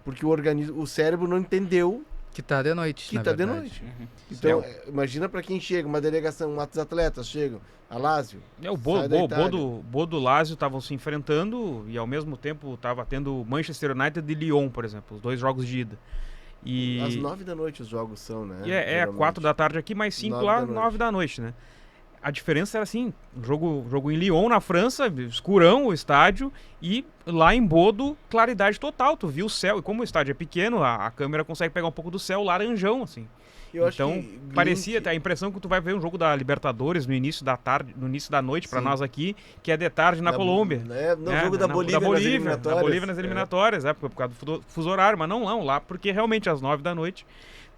Porque o cérebro não entendeu que tá de noite, que tá de noite. Uhum. Então, imagina pra quem chega, uma delegação, outros atletas chegam, a Lazio. O Bodo Lazio estavam se enfrentando e ao mesmo tempo tava tendo Manchester United e Lyon, por exemplo, os 2 jogos de ida. E... Às 9 da noite os jogos são, né? E 4 da tarde aqui, mais 5 lá, 9 da noite, né? A diferença era assim, jogo em Lyon, na França, escurão o estádio, e lá em Bodo, claridade total, tu viu o céu, e como o estádio é pequeno, a câmera consegue pegar um pouco do céu laranjão, assim. Então, parecia até a impressão que tu vai ver um jogo da Libertadores no início da tarde, no início da noite, para nós aqui, que é de tarde na Colômbia. No jogo da Bolívia nas eliminatórias, por causa do fuso horário, mas não lá, porque realmente às 9 da noite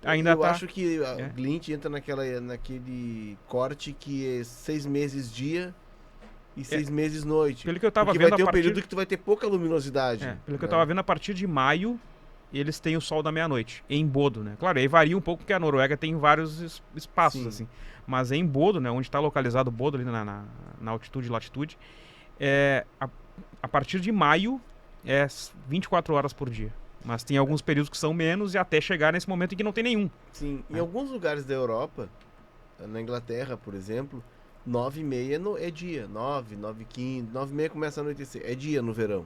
eu acho que o Glint entra naquele corte que é 6 meses dia e 6 meses noite. Pelo que eu tava vendo, vai ter um período que tu vai ter pouca luminosidade. Pelo que eu tava vendo, a partir de maio, eles têm o sol da meia-noite, em Bodo, né? Claro, aí varia um pouco, porque a Noruega tem vários espaços, assim. Mas em Bodo, né, onde está localizado o Bodo, ali na altitude e latitude, a partir de maio, 24 horas por dia. Mas tem alguns períodos que são menos e até chegar nesse momento em que não tem nenhum. Sim, em alguns lugares da Europa, na Inglaterra, por exemplo, 9h30 é dia, 9h15, 9h30 começa a anoitecer, é dia no verão.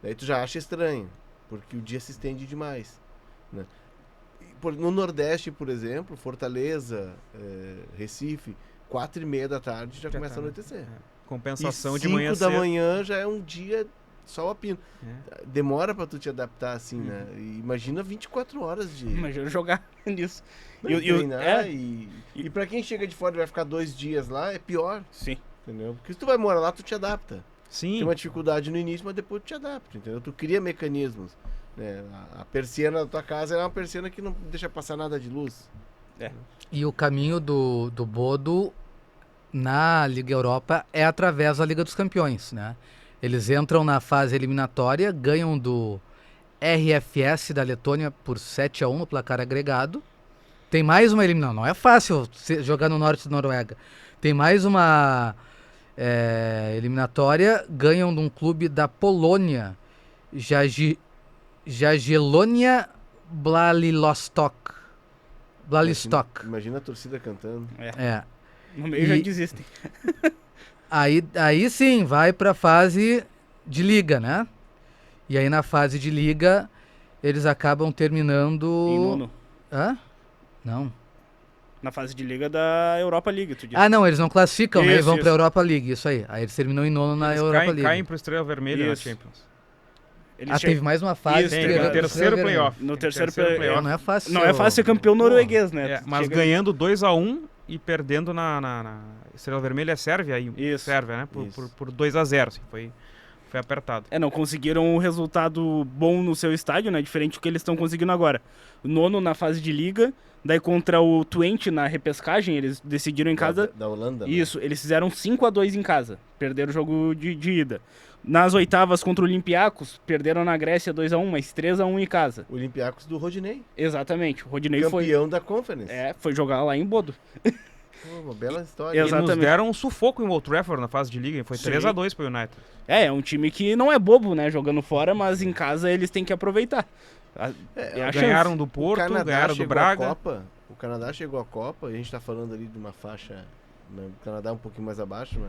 Daí tu já acha estranho, porque o dia se estende demais, né? No Nordeste, por exemplo, Fortaleza, Recife, 4h30 da tarde já começa a anoitecer. Compensação e de manhã 5 da manhã já é um dia sol a pino. Demora pra tu te adaptar assim, né? E imagina 24 horas de... Imagina jogar nisso. E pra quem chega de fora e vai ficar 2 dias lá, é pior. Sim. Entendeu? Porque se tu vai morar lá, tu te adapta. Sim. Tem uma dificuldade no início, mas depois tu te adapta, entendeu? Tu cria mecanismos. Né? A persiana da tua casa é uma persiana que não deixa passar nada de luz. E o caminho do Bodo na Liga Europa é através da Liga dos Campeões, né? Eles entram na fase eliminatória, ganham do RFS da Letônia por 7-1 no placar agregado. Tem mais uma eliminatória. Não é fácil jogar no norte da Noruega. Tem mais uma eliminatória. Ganham de um clube da Polônia, Jagiellonia Białystok. Imagina a torcida cantando. No meio já desistem. Aí sim, vai pra fase de liga, né? E aí na fase de liga, eles acabam terminando... Em nono. Hã? Não. Na fase de liga da Europa League, tu disse. Ah, não, eles não classificam, né? Eles Isso, vão isso. pra Europa League, isso aí. Aí eles terminam em nono na Eles Europa League. caem pro Estrela Vermelha Isso. na Champions. Eles Teve mais uma fase. Isso, Tem, teve no o terceiro playoff. No Tem terceiro play-off. playoff. Não é fácil. Não é fácil ser campeão norueguês, né? É, Tu mas chega- ganhando 2-1 e perdendo na Estrela Vermelha é Sérvia aí. Isso. Sérvia, né? Isso. Por 2-0, assim, foi apertado. Não conseguiram um resultado bom no seu estádio, né? Diferente do que eles estão conseguindo agora. Nono na fase de liga, daí contra o Twente na repescagem, eles decidiram em casa. Da Holanda. né? Isso, eles fizeram 5-2 em casa, perderam o jogo de ida. Nas oitavas contra o Olympiacos, perderam na Grécia 2-1, mas 3-1 em casa. Olympiacos do Rodinei. Exatamente, o Rodinei Campeão da Conference. foi jogar lá em Bodo. Pô, uma bela história. E nos Exatamente. deram um sufoco em Old Trafford na fase de liga, foi Sim. 3-2 pro United. É um time que não é bobo, né, jogando fora, mas em casa eles têm que aproveitar. É a Ganharam chance. do O Porto, Canadá ganharam do chegou Braga. à Copa. O Canadá chegou à Copa, e a gente tá falando ali de uma faixa, né, o Canadá um pouquinho mais abaixo, né,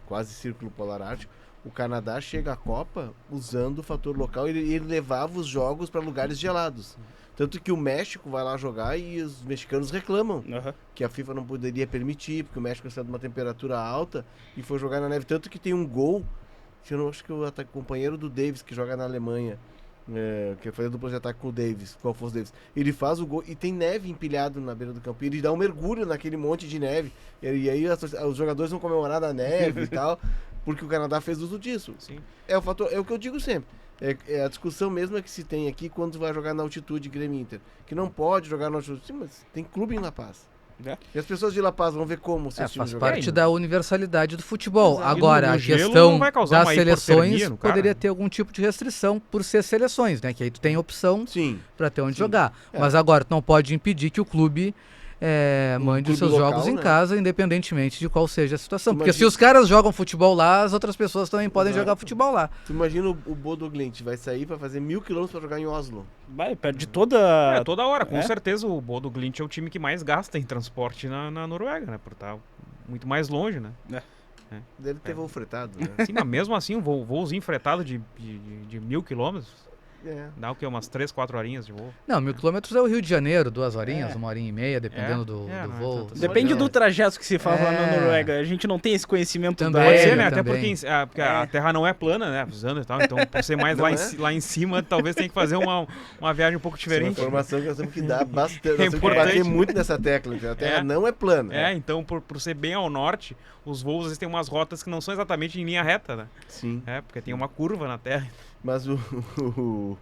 quase círculo polar ártico. O Canadá chega à Copa usando o fator local e ele levava os jogos para lugares gelados. Tanto que o México vai lá jogar e os mexicanos reclamam Aham. que a FIFA não poderia permitir, porque o México está numa temperatura alta e foi jogar na neve. Tanto que tem um gol, que eu não acho que o companheiro do Davis, que joga na Alemanha, que foi a dupla de ataque com o Davis, com o Alphonso Davis, ele faz o gol e tem neve empilhado na beira do campo. E ele dá um mergulho naquele monte de neve. E aí os jogadores vão comemorar na neve e tal, porque o Canadá fez uso disso. Sim. É o fator, é o que eu digo sempre. É a discussão mesma que se tem aqui quando vai jogar na altitude Grêmio Inter. Que não pode jogar na altitude. Sim, mas tem clube em La Paz. É. E as pessoas de La Paz vão ver como seus times Faz jogarem. parte da universalidade do futebol. Exato. Agora, E no a gelo questão não vai causar das uma seleções hipotermia no cara. poderia ter algum tipo de restrição por ser seleções, né? Que aí tu tem opção Sim. para ter onde Sim. jogar. É. Mas agora tu não pode impedir que o clube mande clube os seus local, jogos em né? casa, independentemente de qual seja a situação. Porque Imagina- se os caras jogam futebol lá, as outras pessoas também podem Exato. jogar futebol lá. Tu imagina o Bodo Glimt vai sair pra fazer 1.000 km pra jogar em Oslo. Vai, perde toda. Toda hora, com É? certeza o Bodo Glimt é o time que mais gasta em transporte na Noruega, né? Por estar muito mais longe, né? Deve ter voo fretado, né? Sim, mas mesmo assim, um voozinho fretado de 1.000 quilômetros, É. dá o quê? Umas 3, 4 horinhas de voo. Não, 1.000 quilômetros é o Rio de Janeiro, 2 horinhas, É. 1h30, dependendo É, do não é voo. tanto assim. Depende É. do trajeto que se faz lá na É. Noruega. A gente não tem esse conhecimento Também. da. Pode ser, né? eu Até também. porque a Terra não é plana, né? Avisando e tal. Então, por ser mais Não lá, é? lá em cima, talvez tenha que fazer uma viagem um pouco Isso é uma diferente. informação que nós temos que dar bastante. Nós É temos que bater importante. muito nessa tecla. A Terra É. não é plana. É, então, por ser bem ao norte, os voos às vezes têm umas rotas que não são exatamente em linha reta, né? Sim. É, porque tem uma curva na Terra. Mas o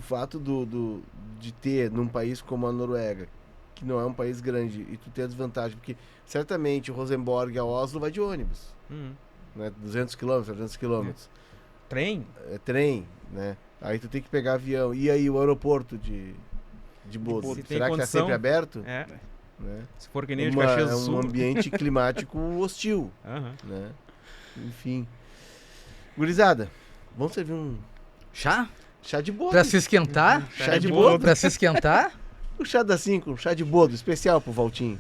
fato de ter num país como a Noruega, que não é um país grande, e tu ter a desvantagem, porque certamente o Rosenborg a Oslo vai de ônibus, né? 200 km, 300 km. Trem? É trem, né? Aí tu tem que pegar avião. E aí o aeroporto de Bodo? Se tem Será que tá condição, sempre aberto? É. Né? Se for que nem o de Caxias É do um Sul. ambiente climático hostil, Aham. né? Enfim. Gurizada, vamos servir um Chá? chá de bodo. Pra se esquentar? Chá de bodo. bodo. Pra se esquentar? O chá da 5, um chá de bodo especial pro Valtinho.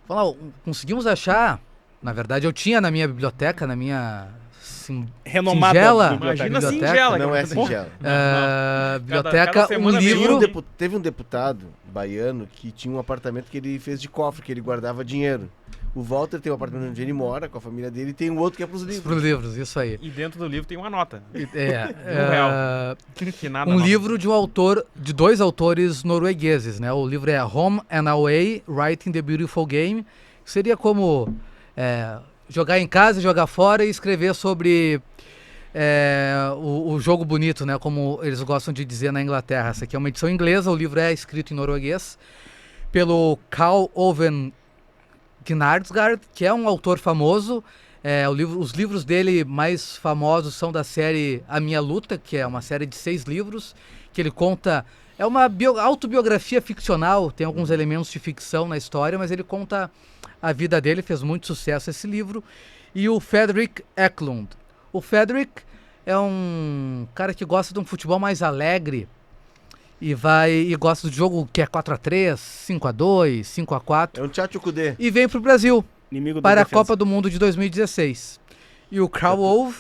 Falar, conseguimos achar, na verdade eu tinha na minha biblioteca, na minha Renomada singela biblioteca. Imagina biblioteca. singela. Não é Porra. singela. biblioteca, cada um semana Tinha livro... teve um deputado baiano que tinha um apartamento que ele fez de cofre, que ele guardava dinheiro. O Walter tem um apartamento onde ele mora, com a família dele, e tem um outro que é pros livros. Pros livros, isso aí. E dentro do livro tem uma nota. É, Que nada um nota. livro de dois autores noruegueses, né? O livro é Home and Away, Writing the Beautiful Game. Seria como jogar em casa, jogar fora e escrever sobre o jogo bonito, né? Como eles gostam de dizer na Inglaterra. Essa aqui é uma edição inglesa, o livro é escrito em norueguês pelo Carl Oven Knarsgaard, que é um autor famoso. Os livros dele mais famosos são da série A Minha Luta, que é uma série de 6 livros, que ele conta... É uma autobiografia ficcional, tem alguns elementos de ficção na história, mas ele conta a vida dele, fez muito sucesso esse livro. E o Fredrik Eklund. O Fredrik é um cara que gosta de um futebol mais alegre e gosta do jogo que é 4-3, 5-2, 5-4. É um tchatcho Kudê. E vem pro Brasil. Inimigo da para a defesa. Copa do Mundo de 2016. E o Karl Ove...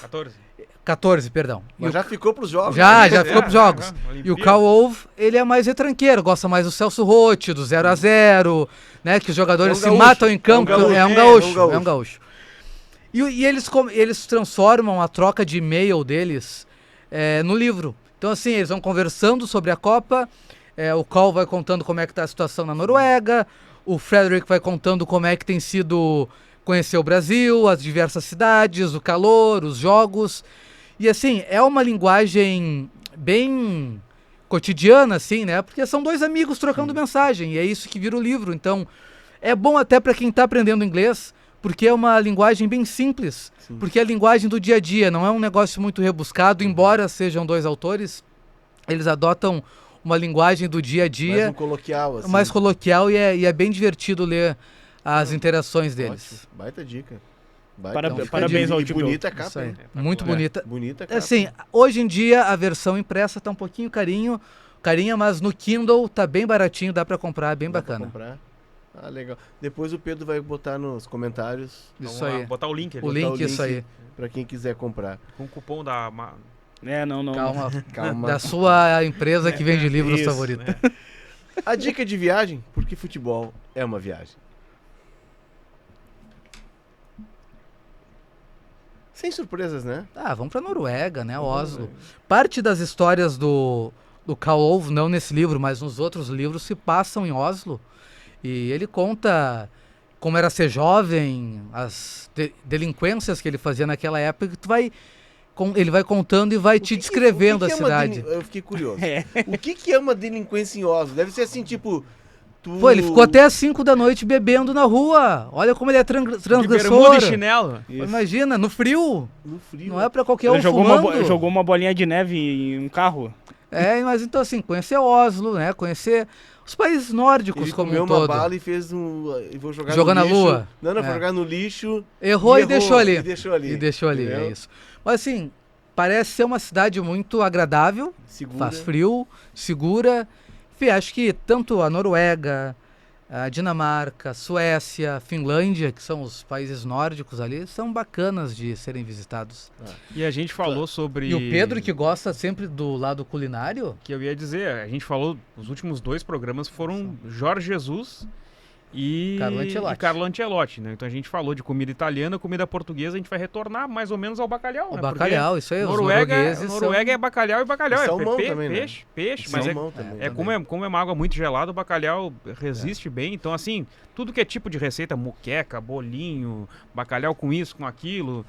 14, perdão. Mas já ficou pros jogos. Já né? ficou pros jogos. E o Karl Ove, ele é mais retranqueiro, gosta mais do Celso Roth, do 0-0, né? Que os jogadores se gaúcho, matam em campo. É um gaúcho. E eles transformam a troca de e-mail deles no livro. Então, assim, eles vão conversando sobre a Copa, o Karl vai contando como é que tá a situação na Noruega, o Frederick vai contando como é que tem sido conhecer o Brasil, as diversas cidades, o calor, os jogos. E assim, é uma linguagem bem cotidiana, assim, né? Porque são dois amigos trocando mensagem, e é isso que vira o livro. Então, é bom até para quem tá aprendendo inglês, porque é uma linguagem bem simples, porque é a linguagem do dia a dia, não é um negócio muito rebuscado, embora sejam dois autores, eles adotam uma linguagem do dia a dia. Mais um coloquial, assim. Mais coloquial, e é bem divertido ler as interações deles. Ótimo. Baita dica. Parabéns ao tipo. Bonita a capa, hein? Muito bonita. Bonita a capa. Assim, hoje em dia a versão impressa tá um pouquinho carinha, mas no Kindle tá bem baratinho, dá pra comprar, bem Dá pra bacana. comprar. Ah, legal. Depois o Pedro vai botar nos comentários Isso aí. Botar o link ali. O link, isso aí. pra quem quiser comprar. Com o cupom da... Não. Calma. Da sua empresa que vende livros isso, favorita. A dica de viagem, porque futebol é uma viagem. Sem surpresas, né? Vamos pra Noruega, né? Oslo. Parte das histórias do Karl Ove, não nesse livro, mas nos outros livros, se passam em Oslo. E ele conta como era ser jovem, as delinquências que ele fazia naquela época, que ele vai contando e vai te descrevendo a cidade. Eu fiquei curioso. O que é uma delinquência em Oslo? Deve ser assim, tipo... Pô, ele ficou até às 5 da noite bebendo na rua. Olha como ele é transgressor. De bermuda e chinelo. Imagina, no frio. No frio. Não é pra qualquer um Ele fumando. jogou uma bolinha de neve em um carro. Mas então assim, conhecer Oslo, né? Conhecer os países nórdicos Ele como comeu um todo. uma bala e fez vou jogar Jogar no na lixo. lua. Não, foi jogar no lixo. Errou e deixou ali. E deixou ali. Entendeu? É isso. Mas assim, parece ser uma cidade muito agradável. Segura. Faz frio, segura. Enfim, acho que tanto a Noruega, a Dinamarca, Suécia, Finlândia, que são os países nórdicos ali, são bacanas de serem visitados. E a gente falou sobre... E o Pedro, que gosta sempre do lado culinário... Que eu ia dizer, a gente falou, os últimos 2 programas foram Jorge Jesus e Carlo Ancelotti, né? Então a gente falou de comida italiana, comida portuguesa, a gente vai retornar mais ou menos ao bacalhau, né? Bacalhau, isso aí, Noruega são... é bacalhau e bacalhau. E salmão também, peixe, né? mas salmão também. Como é uma água muito gelada, o bacalhau resiste bem. Então, assim, tudo que é tipo de receita, moqueca, bolinho, bacalhau com isso, com aquilo...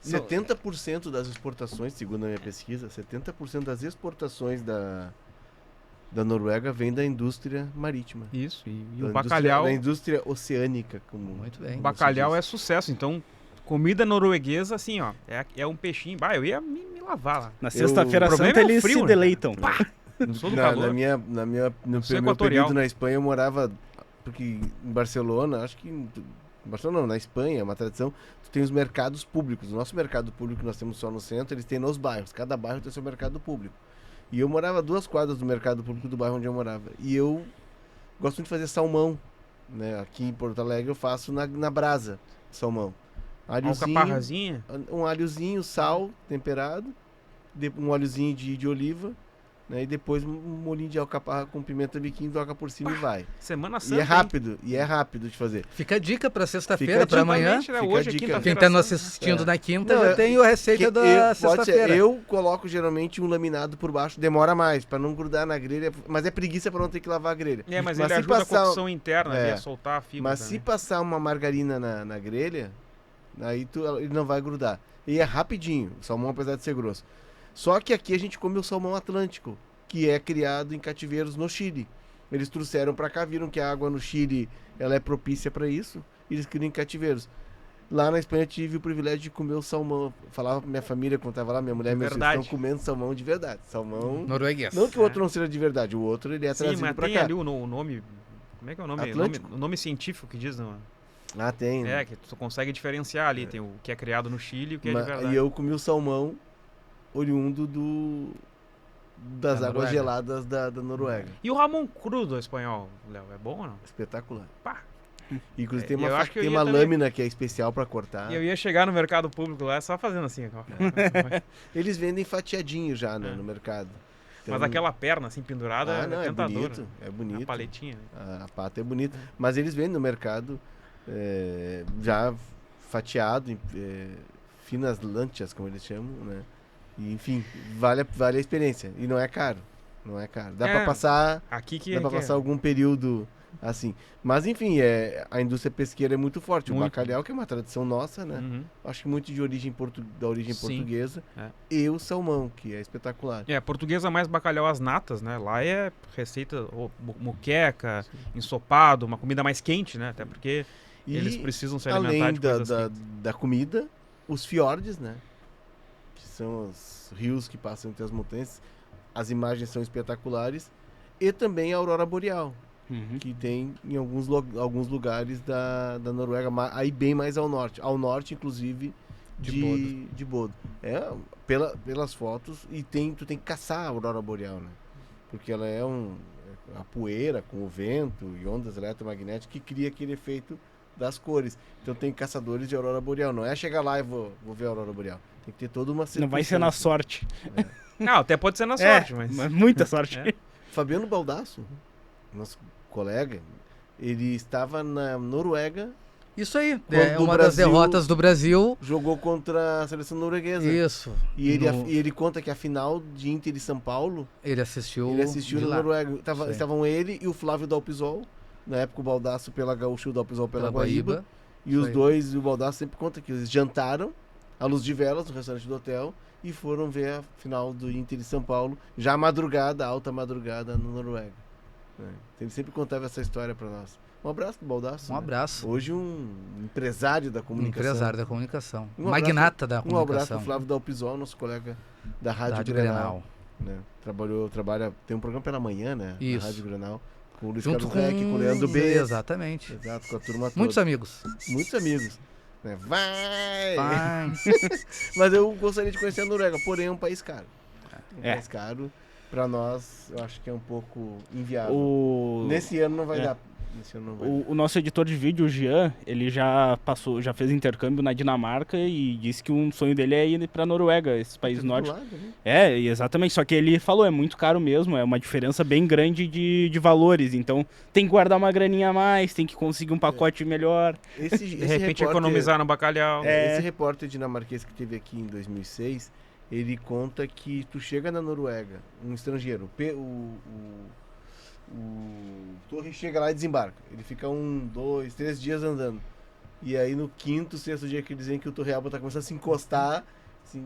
70% das exportações, segundo a minha pesquisa, 70% das exportações da Noruega vem da indústria marítima. Isso, e o bacalhau... Da indústria oceânica. Muito bem. O bacalhau é sucesso, então... Comida norueguesa, assim, ó, é um peixinho. Eu ia me lavar lá. Na sexta-feira santa eles se deleitam. Não sou do calor. No meu período na Espanha eu morava, porque em Barcelona, acho que... Barcelona não, na Espanha, é uma tradição, tu tem os mercados públicos. O nosso mercado público que nós temos só no centro, eles têm nos bairros. Cada bairro tem seu mercado público. E eu morava a 2 quadras do mercado público do bairro onde eu morava. E eu gosto muito de fazer salmão, né? Aqui em Porto Alegre eu faço na brasa, salmão. Alcaparrazinha? Um alhozinho, sal temperado, um óleozinho de oliva, né? E depois um molinho de alcaparra com pimenta biquinho, toca por cima e vai. Semana Santa. E é rápido de fazer. Fica a dica pra sexta-feira, pra amanhã. Né? Hoje é quinta-feira. Quem tá nos assistindo na quinta já tem a receita da sexta-feira. Eu coloco geralmente um laminado por baixo, demora mais, pra não grudar na grelha, mas é preguiça pra não ter que lavar a grelha. Mas ele ajuda a cocção interna, a soltar a fibra. Mas se passar uma margarina na grelha, aí ele não vai grudar. E é rapidinho, o salmão apesar de ser grosso. Só que aqui a gente come o salmão atlântico, que é criado em cativeiros no Chile. Eles trouxeram para cá, viram que a água no Chile ela é propícia para isso, e eles criam em cativeiros. Lá na Espanha eu tive o privilégio de comer o salmão. Eu falava pra minha família quando tava lá, minha mulher e meus filhos estão comendo salmão de verdade. Salmão norueguês. Não que o outro não seja de verdade, o outro ele é trazido para cá. Sim, mas tem ali o nome... Como é que é o nome? O nome científico que diz, não? Tem. Que tu consegue diferenciar ali. Tem o que é criado no Chile e o que é de verdade. E eu comi o salmão oriundo das águas geladas da Noruega. E o Ramon crudo espanhol, Léo, é bom ou não? Espetacular. Inclusive tem eu uma, acho que eu tem ia uma também. lâmina que é especial para cortar. E eu ia chegar no mercado público lá só fazendo assim. Ó. Eles vendem fatiadinho já no mercado. Mas Então- aquela perna assim pendurada não, é é tentadora. bonito, é A bonito. paletinha. Né? A pata é bonita. Mas eles vendem no mercado já fatiado, finas lanchas, como eles chamam, né? E, enfim, vale a experiência. E não é caro. Não é caro. Dá pra passar. Aqui que Dá pra passar algum período assim. Mas enfim, a indústria pesqueira é muito forte. O Muito. bacalhau, que é uma tradição nossa, né? Uhum. Acho que muito de origem da origem Sim. portuguesa. É. E o salmão, que é espetacular. Portuguesa mais bacalhau às natas, né? Lá é receita muqueca, ensopado, uma comida mais quente, né? Até porque E eles precisam se alimentar além de coisas da quentes. comida, os fiordes, né? Que são os rios que passam entre as montanhas. As imagens são espetaculares. E também a aurora boreal, Uhum. que tem em alguns lugares da Noruega, aí bem mais ao norte. Ao norte, inclusive, de Bodo. Pelas fotos, e tu tem que caçar a aurora boreal, né? Porque ela é a poeira com o vento e ondas eletromagnéticas que cria aquele efeito das cores. Então tem caçadores de aurora boreal. Não é chegar lá e vou ver a aurora boreal. Tem que ter toda uma Não vai ser na circunstância. sorte. Não, até pode ser na sorte, mas... muita sorte. É. Fabiano Baldasso, nosso colega, ele estava na Noruega, Isso aí, Quando é o uma das Brasil- derrotas do Brasil. jogou contra a seleção norueguesa. Isso. E No- ele conta que a final de Inter e São Paulo, Ele assistiu, ele assistiu de na lá, Noruega. Isso aí. Estavam ele e o Flávio Dalpisol, na época o Baldasso pela Gaúcha e o Dalpisol pela pela Guaíba. Guaíba. E Isso os aí. dois, e o Baldasso sempre conta que eles jantaram à luz de velas no restaurante do hotel e foram ver a final do Inter e São Paulo, já madrugada, alta madrugada, na Noruega. Ele sempre contava essa história pra nós. Um abraço pro Baldasso. Um né? abraço. Hoje um empresário da Um comunicação. empresário da comunicação. Um abraço- Magnata da Um abraço comunicação. pro Flávio Dalpisol, nosso colega da da Rádio, Rádio Grenal. Né? Trabalha, tem um programa pela manhã, né? Isso. Na Rádio Grenal. Com o Luiz Junto Carlos Reck, com o Leandro B. Exatamente. Exato, com a turma toda. Muitos amigos. Muitos amigos. Né? Vai! Vai. Mas eu gostaria de conhecer a Noruega, porém é um país caro. Um É. país caro. Pra nós, eu acho que é um pouco inviável. O... Nesse ano não vai É. dar. Nesse ano não vai dar. O nosso editor de vídeo, o Jean, ele já fez intercâmbio na Dinamarca e disse que um sonho dele é ir pra Noruega, esses países Fica do nórdicos. lado, né? É, exatamente. Só que ele falou, é muito caro mesmo, é uma diferença bem grande de valores. Então tem que guardar uma graninha a mais, tem que conseguir um pacote melhor. Esse De repente repórter- economizar no bacalhau. É. Esse repórter dinamarquês que teve aqui em 2006, ele conta que tu chega na Noruega, um estrangeiro, o Torre chega lá e desembarca. Ele fica 1, 2, 3 dias andando. E aí no quinto, sexto dia que eles dizem que o Torrealba tá começando a se encostar, assim,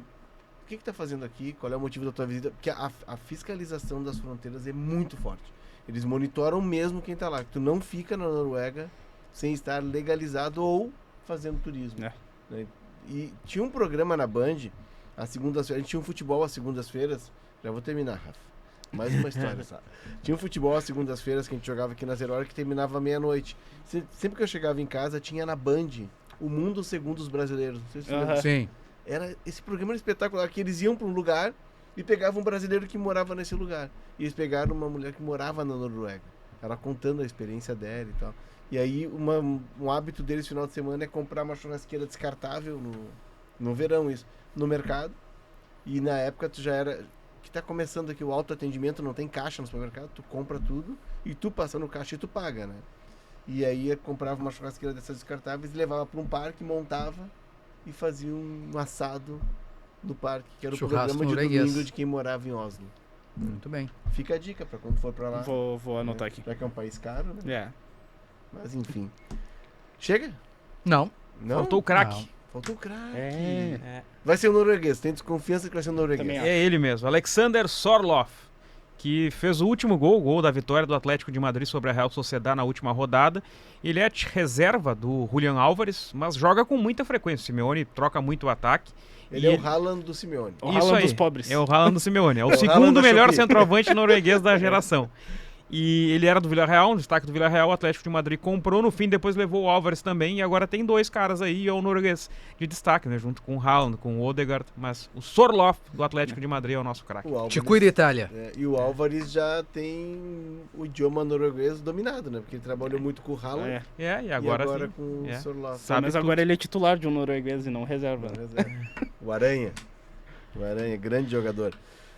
o que tá fazendo aqui? Qual é o motivo da tua visita? Porque a fiscalização das fronteiras é muito forte. Eles monitoram mesmo quem tá lá. Tu não fica na Noruega sem estar legalizado ou fazendo turismo. É. Né? E tinha um programa na Band, às segundas-feiras, a gente tinha um futebol às segundas-feiras, já vou terminar, Rafa. Mais uma história, sabe? Tinha um futebol às segundas-feiras que a gente jogava aqui na Zero Hora que terminava meia-noite. Sempre que eu chegava em casa, tinha na Band O Mundo Segundo os Brasileiros. Não sei se você lembra. Sim. Esse programa era espetacular, que eles iam para um lugar e pegavam um brasileiro que morava nesse lugar. E eles pegaram uma mulher que morava na Noruega. Ela contando a experiência dela e tal. E aí um hábito deles no final de semana é comprar uma churrasqueira descartável no verão, isso, no mercado. E na época tu já era... Que tá começando aqui o autoatendimento, não tem caixa no supermercado, tu compra tudo e tu passa no caixa e tu paga, né? E aí eu comprava uma churrasqueira dessas descartáveis, levava para um parque, montava e fazia um assado no parque, que era o Churrasco programa de norueguês. domingo de quem morava em Oslo. Muito bem. Fica a dica para quando for para lá. Vou anotar aqui. Já que é um país caro, né? É. Mas enfim. Chega? Não. Não? Faltou o craque. Não. Faltou o craque. É. Vai ser o norueguês, tem desconfiança que vai ser o norueguês. Também É ele mesmo, Alexander Sorloth, que fez o último gol, o gol da vitória do Atlético de Madrid sobre a Real Sociedad na última rodada. Ele é reserva do Julián Álvares, mas joga com muita frequência. O Simeone troca muito o ataque. Ele E é o Haaland do Simeone. O Haaland aí, dos pobres. É o Haaland do Simeone. É o Haaland segundo da melhor Shopee. centroavante norueguês da geração. E ele era do Villarreal, um destaque do Villarreal, o Atlético de Madrid comprou, no fim depois levou o Álvares também, e agora tem 2 caras aí, e é o norueguês de destaque, né, junto com o Haaland, com o Odegaard, mas o Sorloth do Atlético de Madrid é o nosso craque. O Álvares, Te cuida, Itália. e o Álvares já tem o idioma norueguês dominado, né? Porque ele trabalhou muito com o Haaland E agora, e agora sim. com o Sorloth. Sabe Mas tudo. agora ele é titular de um norueguês e não reserva. O Aranha. O Aranha, grande jogador.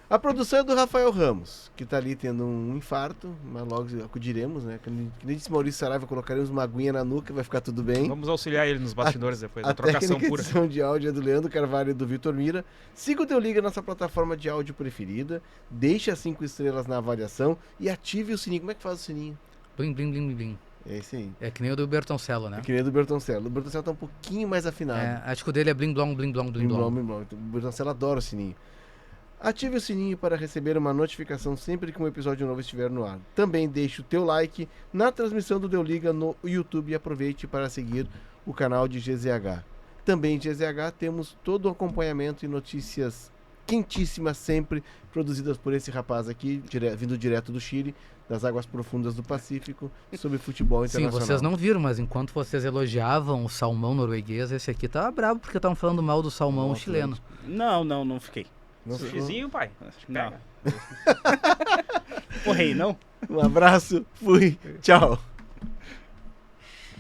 A produção é do Rafael Ramos, que tá ali tendo um infarto, mas logo acudiremos, né? Que nem disse Maurício Saraiva, colocaremos uma aguinha na nuca, vai ficar tudo bem. Vamos auxiliar ele nos bastidores depois, A da trocação técnica pura. edição de áudio é do Leandro Carvalho e do Vitor Mira. Siga o Deu Liga, nossa plataforma de áudio preferida. Deixe as 5 estrelas na avaliação e ative o sininho. Como é que faz o sininho? Blim, blim, blim, blim. É esse aí. É que nem o do Bertoncello, né? É que nem o do Bertoncello. O Bertoncello tá um pouquinho mais afinado. É, acho que o dele é blim, blom, blim, blom, blim, Blim, blom. blom, blim, blom. O Bertoncello adora o sininho. Ative o sininho para receber uma notificação sempre que um episódio novo estiver no ar. Também deixe o teu like na transmissão do Deu Liga no YouTube e aproveite para seguir o canal de GZH. Também em GZH temos todo o acompanhamento e notícias quentíssimas sempre produzidas por esse rapaz aqui, vindo direto do Chile, das águas profundas do Pacífico, sobre futebol Sim, internacional. vocês não viram, mas enquanto vocês elogiavam o salmão norueguês, esse aqui tava bravo porque estavam falando mal do salmão Nossa, chileno. Não fiquei. Não sei. Sushizinho, pai. Não. Pega. Porrei, não? Um abraço, fui, tchau.